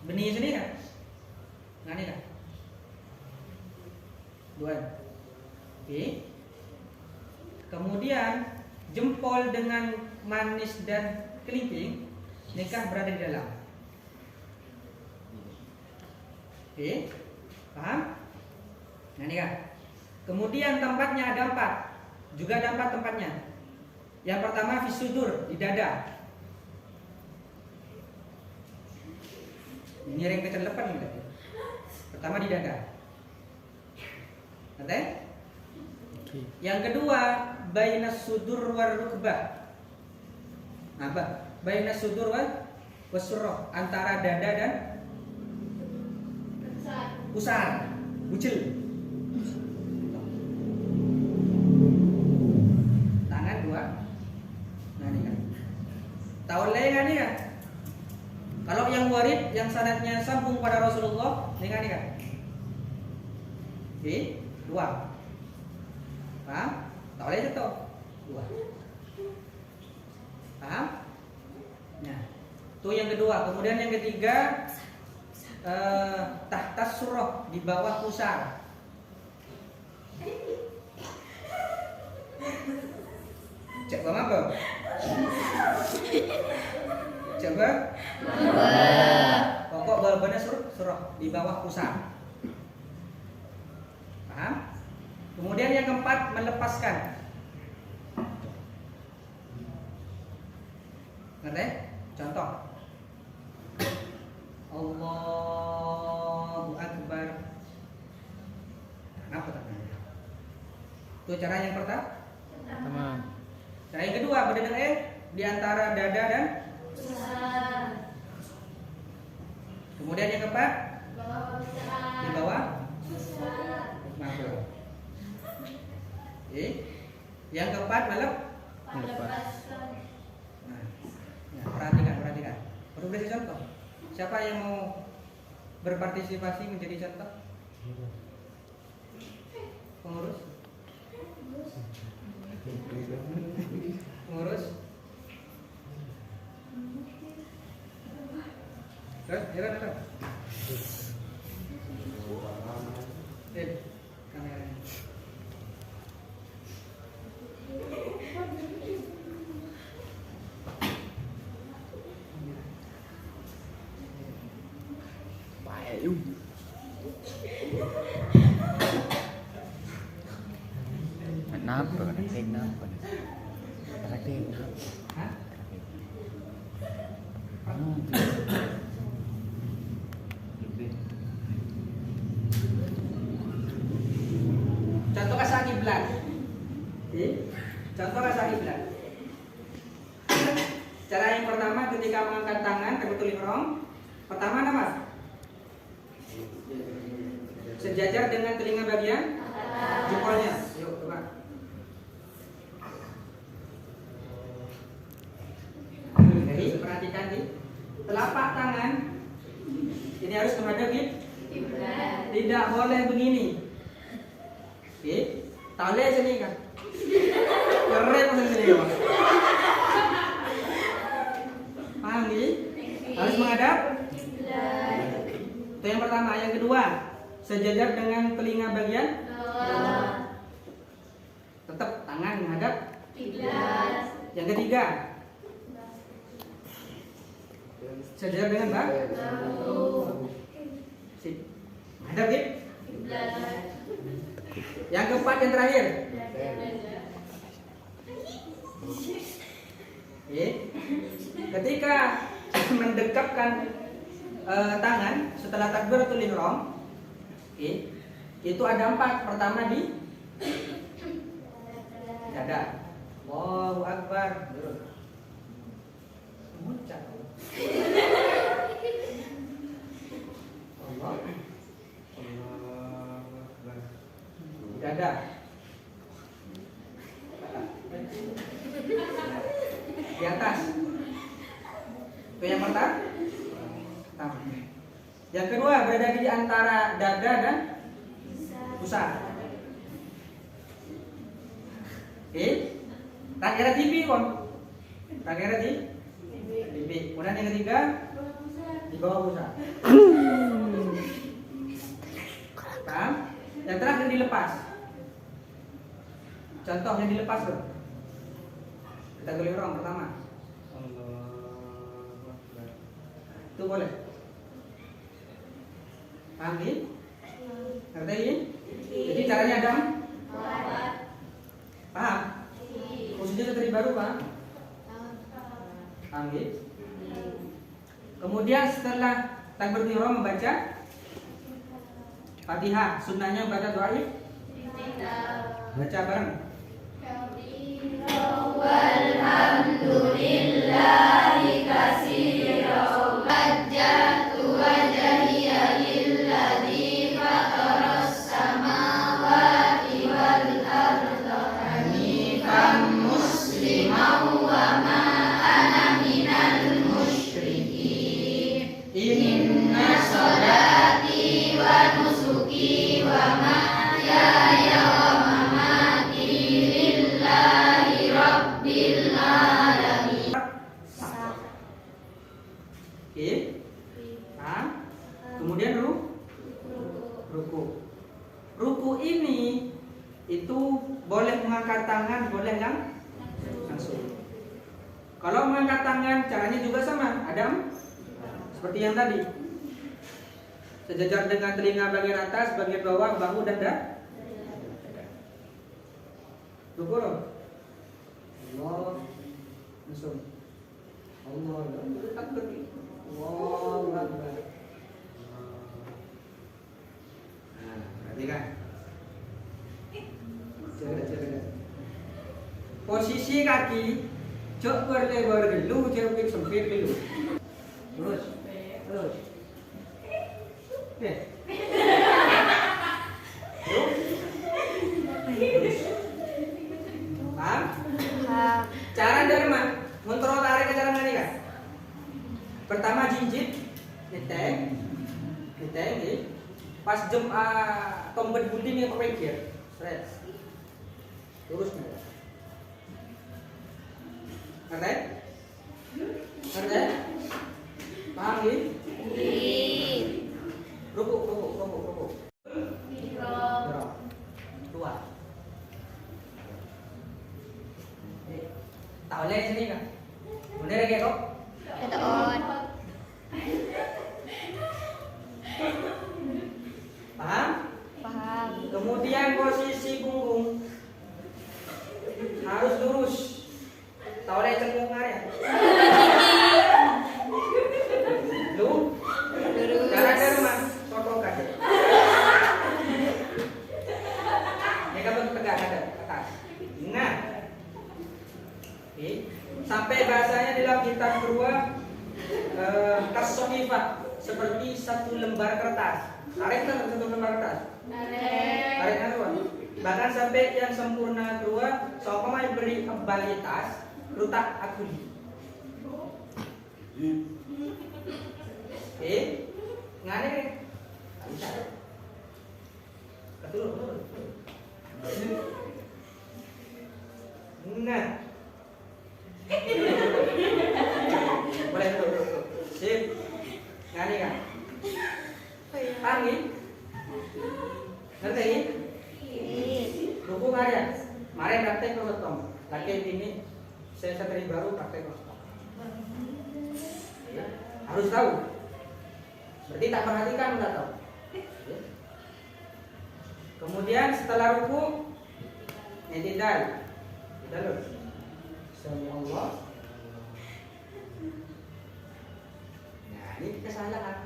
[SPEAKER 4] Benih sini kan? Nah, ini kan. Dua. Oke. Kemudian jempol dengan manis dan kelingking nikah berada di dalam. Oke, paham? Nah, ini kan. Kemudian tempatnya ada empat, juga ada empat tempatnya. Yang pertama fisudur, di dada. Miring ke depan berarti. Pertama di dada. Ngerti? Yang kedua bainas sudur war rukbah. Apa? Bainas sudur was surrah, antara dada dan pusar, bucil. Tangan dua. Nah, ini kan. Tahu lengan ini kan? Kalau yang warid, yang sanadnya sambung pada Rasulullah, lengan ini kan? Oke, dua. Paham? Tak boleh jatuh. Dua. Paham? Nah, itu yang kedua. Kemudian yang ketiga, tahtas surah, di bawah pusar. Cek bang apa? Coba. Pokok bal-balnya surah di bawah pusar. Paham? keempat melepaskan. Ngerti? Contoh. Allahu Akbar. Kenapa tak? Itu cara yang pertama. Cara yang kedua beda dengan di antara dada dan kemudian yang keempat di bawah mata. Yang keempat melepaskan. Nah, ya, perhatikan. Perlu beri contoh. Siapa yang mau berpartisipasi menjadi contoh? Pengurus? Jalan. Kamera.
[SPEAKER 1] Kenapa?
[SPEAKER 4] Hah? Contoh kasar kiblat. Contoh kasar kiblat. Cara yang pertama ketika mengangkat tangan takbiratul ihram, pertama apa? Sejajar dengan telinga bagian jempolnya. Yuk, coba. Jadi perhatikan nih, telapak tangan ini harus menghadap kiblat. Tidak boleh begini. Oke, tali sini kan. Keren sini ya. Paham nih? Harus menghadap kiblat. Itu yang pertama. Yang kedua, sejajar dengan telinga bagian bawah. Tetap tangan menghadap kiblat. Yang ketiga, sejajar dengan bahu. Sip. Menghadap kiblat. Yang keempat, yang terakhir. Ketika mendekapkan tangan setelah takbiratul ihram, itu ada 4. Pertama di dada. Allahu Akbar. Muncak. Dada. Di atas. Itu yang pertama. Yang kedua berada di antara dada dan pusat. Tak kira TV kon. Tak kira di TV. Kemudian yang ketiga di bawah pusat. Paham? Yang terakhir dilepas. Contohnya dilepas tuh. Kita boleh orang pertama. Itu boleh. Paham ni? Ngerti ini? Jadi caranya ada? Paham? Posisinya dari baru paham? Paham ni? Kemudian setelah takbiratul ihram membaca Fatihah, sunnahnya baca doa ini. Baca bareng. Walhamdulillahi katsiran wajjahtu wajhiya lilladzi fataras samawati wal arda hanifan musliman wa ma ana minal musyrikin. Inna sholati wa nusuki wa mahyaya wa mamati lillahi rabbil alamin. Oke. Paham? Kemudian ruku. Ruku ini itu boleh mengangkat tangan, boleh langsung. Kalau mengangkat tangan caranya juga sama, Adam. Seperti yang tadi. Sejajar dengan telinga bagian atas, bagian bawah, bahu dan dada. Rukuk. Allah. Langsung. Allah. Takbir. Allahu Akbar. Nah, perhatikan. Jaga. Posisi kaki jauh berlebar dulu, jauh sempit dulu. Terus. Oke. Paham? Cara derma, kontrol tarik ke cara nari kan? Pertama jinjit, ngeteng, pas jam tombet gunting yang perpikir, seret, lurus nih. Ngerti? Paham nih? Rukuk. Gerak. Dua. Tahu lagi sini kan? Bener lagi kok? Paham? Kemudian posisi punggung harus lurus. Tahu lagi cengkung ya? Lu? Cara derma, sotokan. Ini kan tegak ada atas. Nah, sampai bahasanya dalam kitab kedua kasofifah seperti satu lembar kertas. Tarik kan satu lembar kertas? Tarik kan? Bahkan sampai yang sempurna kedua, seumpama beri kembalitas, rutak akuli. Ngane nih? Bisa. Betul. Nah. Boleh tuh. Sip. Ngane kan? Paham? Ngerti? Buku karya. Mari praktek kalau ketemu. Lagi ini saya sekali baru praktek kalau harus tahu. Berarti tak perhatikan udah tahu. Kemudian setelah ruku, i'tidal. Sami Allah. Nah, ini kesalahan.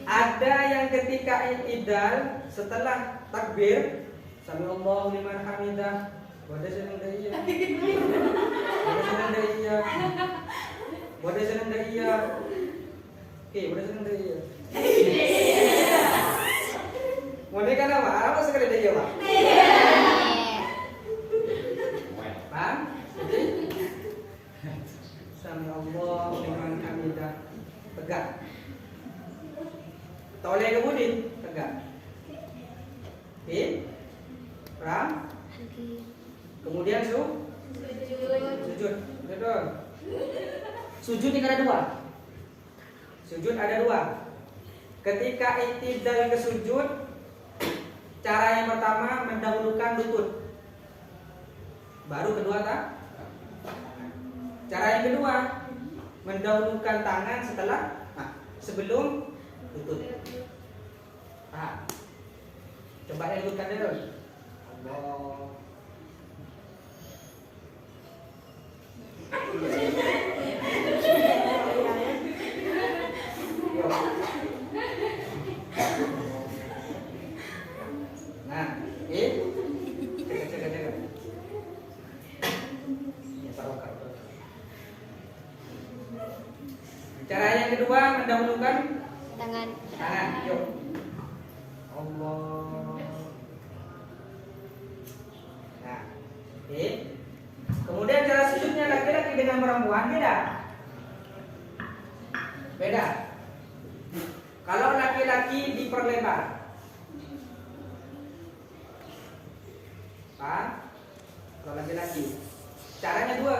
[SPEAKER 4] Ada yang ketika i'tidal setelah takbir, sami Allahu liman hamidah, wada senang daya. Wada senang daya. Oke, wada senang daya. Wada kan apa? Apa sekali daya, Pak? Paham? Sami Allahu liman hamidah. Tegak. Toleh kemudian tegak. Oke. Paham? Kemudian sujud. Betul. Sujud ini ada dua. Sujud ada dua. Ketika i'tidal ke sujud, cara yang pertama mendahulukan lutut. Baru kedua tak? Cara yang kedua mendahulukan tangan sebelum lutut. Paham? Coba lututkan dulu. Allah. Nah, jaga. Cara yang kedua mendahulukan tangan. Yuk. Allah. Nah, kemudian cara sujudnya laki-laki dengan perempuan beda. Kalau laki-laki diperlebar, kalau laki-laki, caranya dua.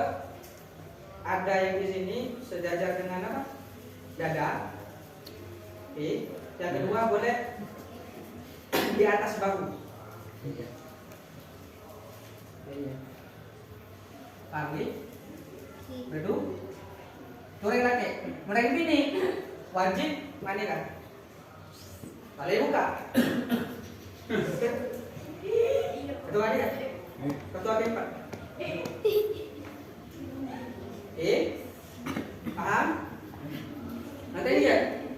[SPEAKER 4] Ada yang di sini sejajar dengan apa? Dada. Yang kedua boleh di atas bahu. Paham? Betul? Turun lagi. Mereka ini wajib mana kan? Balai buka. Ketua dia. Ketua keempat. Paham? Nanti lihat.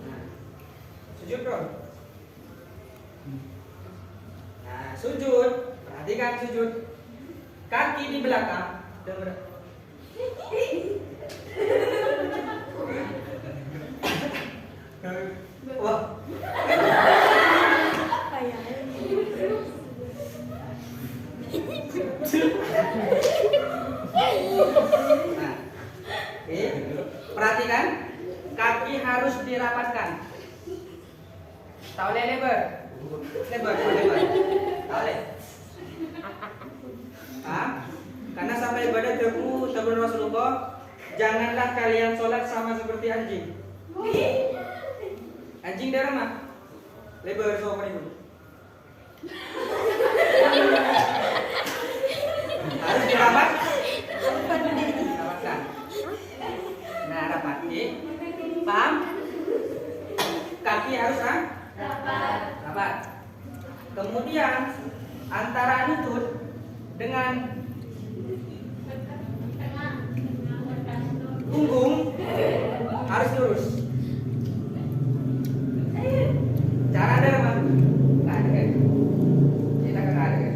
[SPEAKER 4] Nah, sujud bro. Nah, sujud. Perhatikan sujud. Kaki di belakang. Wah. Nah, perhatikan, kaki harus dirapatkan. Tak boleh lebar. Tak boleh. Karena sampai pada teguh sabun Rasulullah, janganlah kalian sholat sama seperti anjing. Anjing darah mah lebar sopan itu. Harus dirapat. Rapatkan. Nah, rapat. Paham? Kaki harus rapat. Kemudian antara lutut dengan punggung harus lurus. Cara ada apa? Nggak ada kan? Kita nggak ada kan?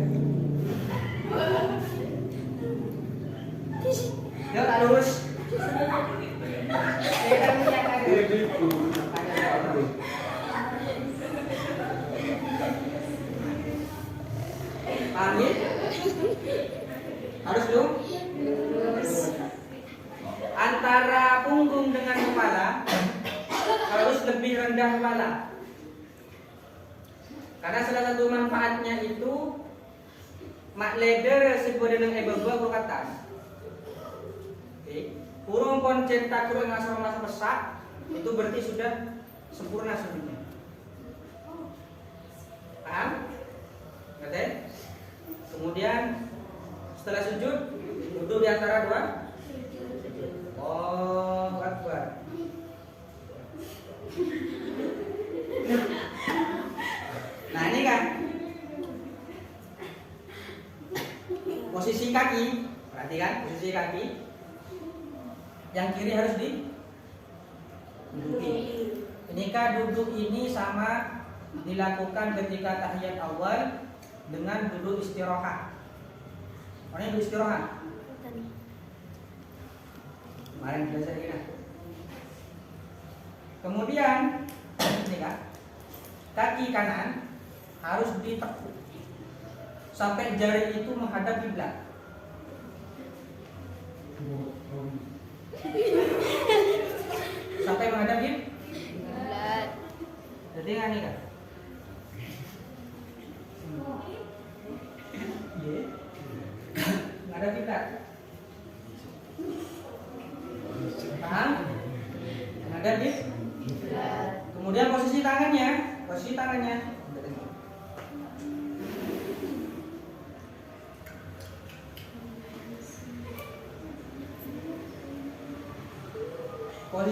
[SPEAKER 4] Dia tak lurus. Kita punya ada. Paham ya? Harus lurus. Antara punggung dengan kepala harus lebih rendah kepala. Karena salah satu manfaatnya itu mak leder sebuah dengan ebeba berkata. Kurung koncentra kurung asal masa besar itu berarti sudah sempurna sujudnya. Paham? Ngerti? Kemudian setelah sujud duduk di antara dua. Oh, Akbar. Nah, ini kan posisi kaki. Perhatikan posisi kaki. Yang kiri harus diduduki. Ketika duduk ini sama dilakukan ketika tahiyat awal dengan duduk istirahat. Mana duduk istirahat? Kemarin belajar ini. Kemudian ini kan, kaki kanan harus ditekuk sampai jari itu menghadap kiblat. Sampai menghadap kiblat. Jadi kan ini kan. Menghadap kiblat. Paham? Menghadap kiblat. Kemudian posisi tangannya. Posisi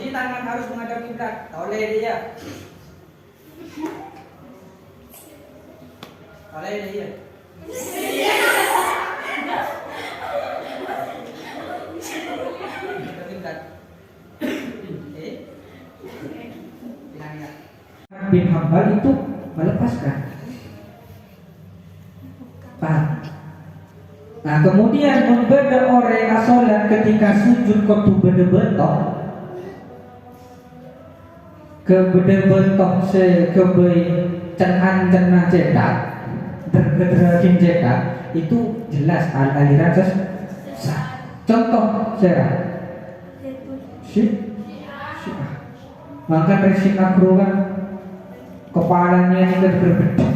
[SPEAKER 4] tangan harus menghadap kiblat. Oleh dia.
[SPEAKER 6] Bin Hambal itu melepaskan. Paham? Nah, kemudian membeda orang sholat ketika sujud kotu beda-betok ke beda-betok se kebei cenah cetak dergederagin cetak itu jelas aliran sesat. Contoh saya maka dari Singapura kan kepalanya ini berbeda.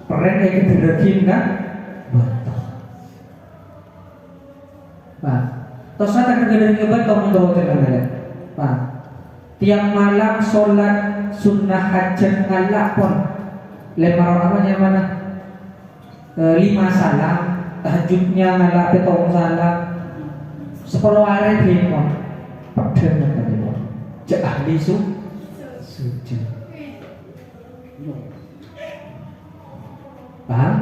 [SPEAKER 6] Peren kayak gederagin kan betul. Terus ada gederagin betul untuk teman-teman. Tiang malam sholat sunnah hajat ngalak pun lemar namanya mana 5 salam, tahajudnya ngalak petong salam 10 hari pun pedang tadi pun cek ahli sujud. Paham?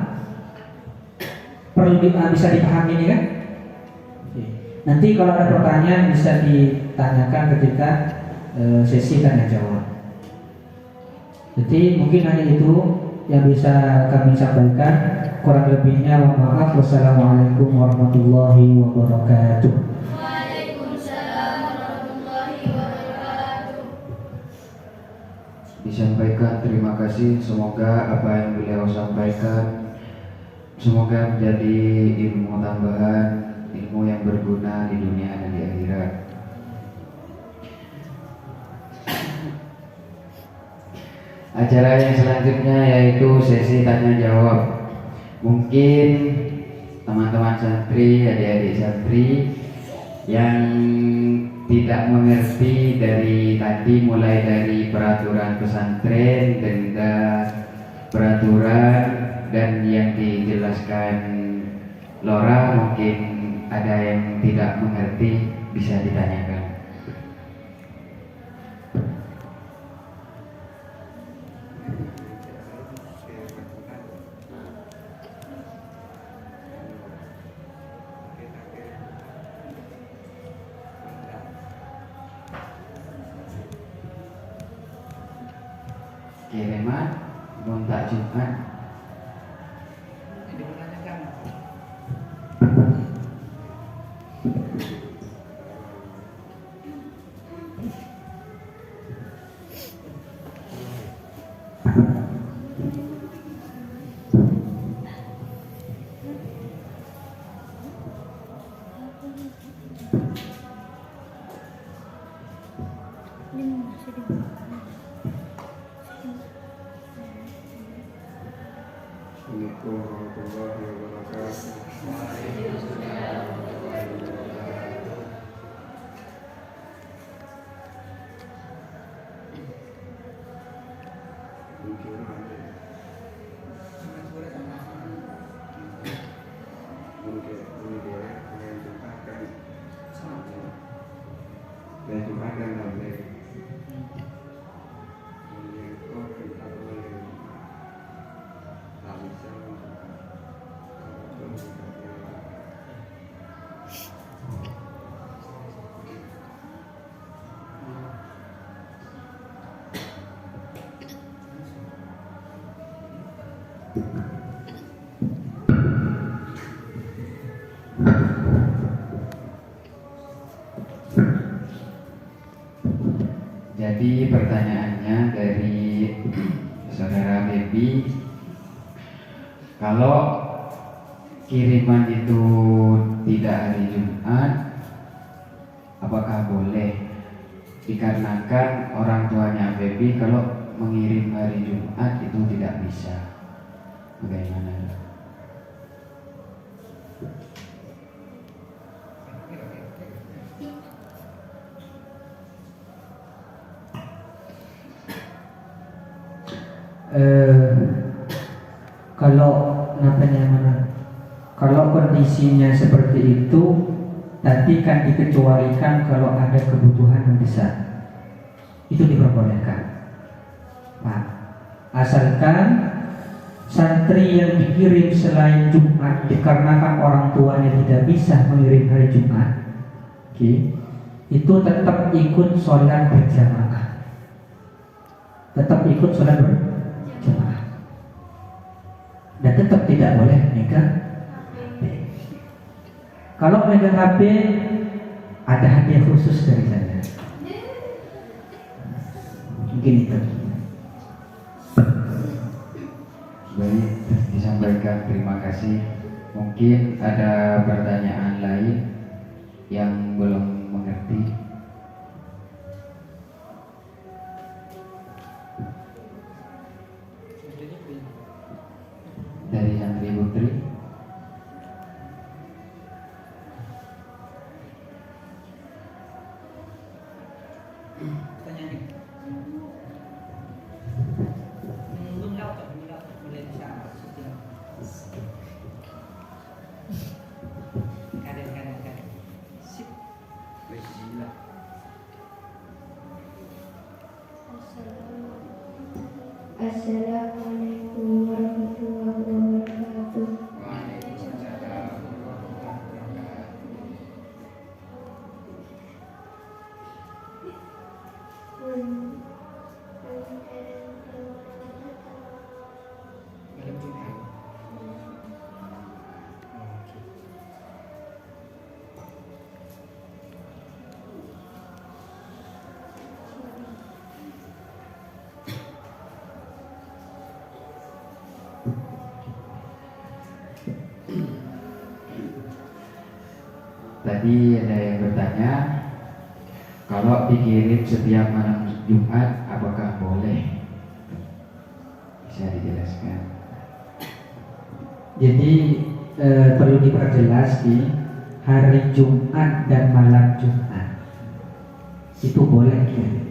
[SPEAKER 6] Bisa dipahami ini kan? Oke. Nanti kalau ada pertanyaan bisa ditanyakan ketika sesi tanya jawab. Jadi mungkin hanya itu yang bisa kami sampaikan. Kurang lebihnya mohon maaf. Wassalamualaikum warahmatullahi wabarakatuh.
[SPEAKER 2] Waalaikumsalam warahmatullahi wabarakatuh.
[SPEAKER 1] Disampaikan terima kasih. Semoga apa yang beliau sampaikan semoga menjadi ilmu tambahan, ilmu yang berguna di dunia dan di akhirat. Acara yang selanjutnya yaitu sesi tanya jawab. Mungkin teman-teman santri, adik-adik santri yang tidak mengerti dari tadi, mulai dari peraturan pesantren dan peraturan dan yang dijelaskan Lora, mungkin ada yang tidak mengerti bisa ditanyakan. Kiriman gontak Jumat.
[SPEAKER 4] Jadi menanyakan.
[SPEAKER 7] Assalamualaikum warahmatullahi wabarakatuh. Mungkin ada mungkin yang Jumat dan Jumat dan Rabu.
[SPEAKER 1] Jadi pertanyaannya dari saudara Baby, kalau kiriman itu tidak hari Jumat, apakah boleh? Dikarenakan orang tuanya Baby kalau mengirim hari Jumat itu tidak bisa. Bagaimana?
[SPEAKER 6] Kalau kalau kondisinya seperti itu, tadi kan dikecualikan kalau ada kebutuhan yang besar, itu diperbolehkan, Pak. Asalkan santri yang dikirim selain Jumat dikarenakan orang tuanya tidak bisa mengirim hari Jumat, itu tetap ikut sholat berjamaah, dan tetap tidak boleh megang HP. Kalau megang HP, ada hadiah khusus dari saya. Mungkin itu.
[SPEAKER 1] Baik, disampaikan terima kasih. Mungkin ada pertanyaan lain yang belum mengerti. Dari Santri Putri.
[SPEAKER 4] Tanya nih. Belum laut, boleh bisa. Kadang. Sip. Bismillah.
[SPEAKER 2] Assalamualaikum warahmatullahi wabarakatuh.
[SPEAKER 1] tadi ada yang bertanya, kalau dikirim setiap malam Jumat apakah boleh? Bisa dijelaskan?
[SPEAKER 6] Jadi perlu diperjelas di hari Jumat dan malam Jumat itu boleh kirim.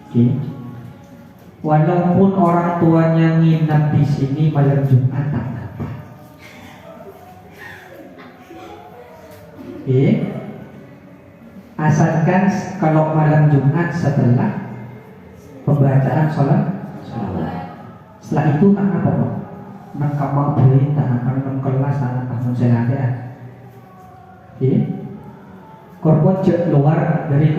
[SPEAKER 6] Oke. Walaupun orang tuanya nginap di sini malam Jumat tak apa. Oke. Asalkan kalau malam Jumat setelah pembacaan sholat. Setelah itu tak apa Pak. Nang kamar beli tak akan nang kelas tak akan selada. Oke. Korban cek luar dari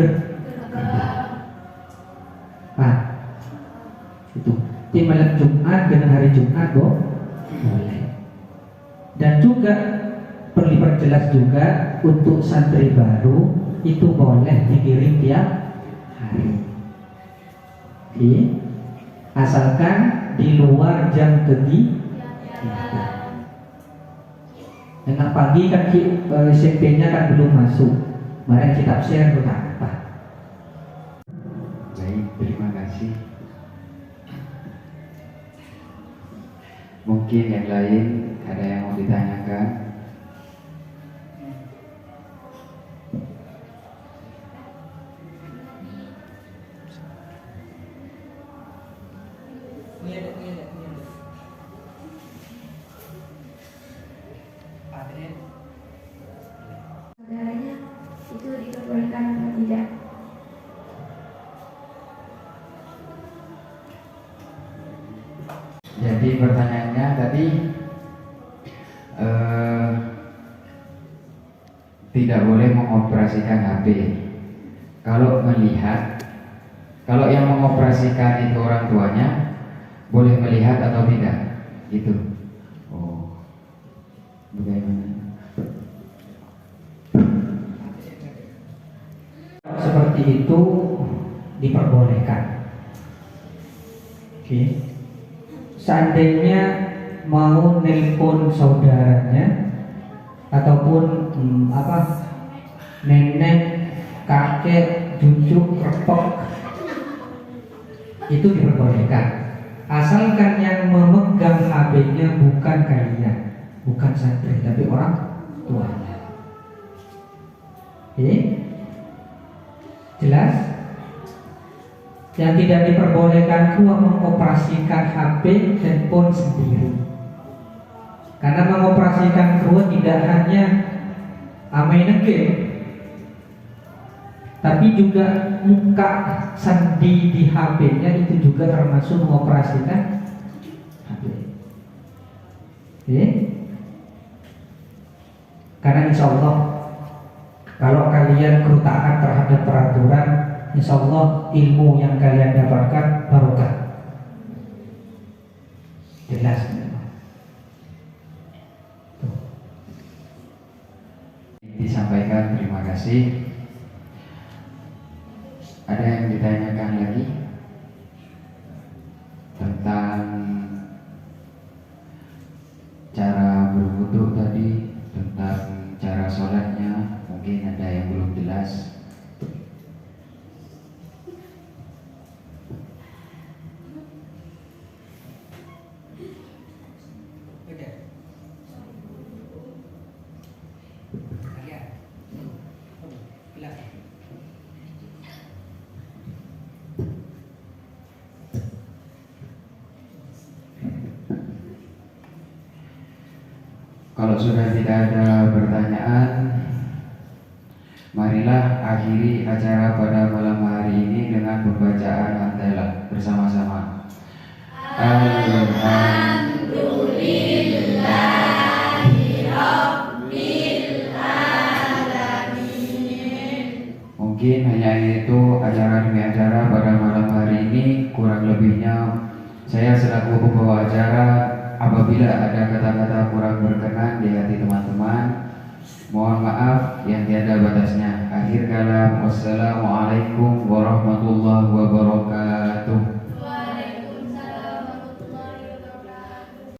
[SPEAKER 6] nah, itu di malam Jumat dengan hari Jumat boleh. Dan juga perlu diperjelas juga untuk santri baru itu boleh dikirim tiap hari. Oke. Asalkan di luar jam kegiatan. Dengan pagi kan SMP-nya kan belum masuk. Mari kita share apa.
[SPEAKER 1] Baik, terima kasih. Mungkin yang lain ada yang mau ditanyakan?
[SPEAKER 4] Ini ada. Ada.
[SPEAKER 2] Saudaranya itu diperbolehkan atau tidak?
[SPEAKER 1] Jadi pertanyaannya tadi tidak boleh mengoperasikan HP. Kalau yang mengoperasikan itu orang tuanya, boleh melihat atau tidak? Gitu. Oh, bagaimana?
[SPEAKER 6] Seperti itu diperbolehkan. Oke. Seandainya mau nelpon saudaranya ataupun nenek, kakek, cucu, repok itu diperbolehkan. Asalkan yang memegang HP-nya bukan kalian, bukan santri, tapi orang tuanya. Oke? Jelas? Yang tidak diperbolehkan itu mengoperasikan HP handphone sendiri. Karena mengoperasikan kru tidak hanya main game, tapi juga muka sandi di HP-nya itu juga termasuk mengoperasikan HP. Oke? Karena insya Allah kalau kalian taat terhadap peraturan, insya Allah ilmu yang kalian dapatkan barokah. Jelas.
[SPEAKER 1] Disampaikan, terima kasih. Ada yang ditanyakan lagi tentang cara berwudu tadi, tentang cara sholatnya, mungkin ada yang belum jelas.
[SPEAKER 4] Udah. Ya. Jelas.
[SPEAKER 1] Kalau sudah tidak ada pertanyaan, marilah akhiri acara pada malam hari ini dengan pembacaan hamdalah bersama-sama. Mungkin hanya itu acara demi acara pada malam hari ini. Kurang lebihnya saya selaku pembawa acara, apabila ada kata-kata kurang berkenan di hati teman-teman, mohon maaf yang tiada batasnya. Akhir kalam, wassalamualaikum warahmatullahi wabarakatuh.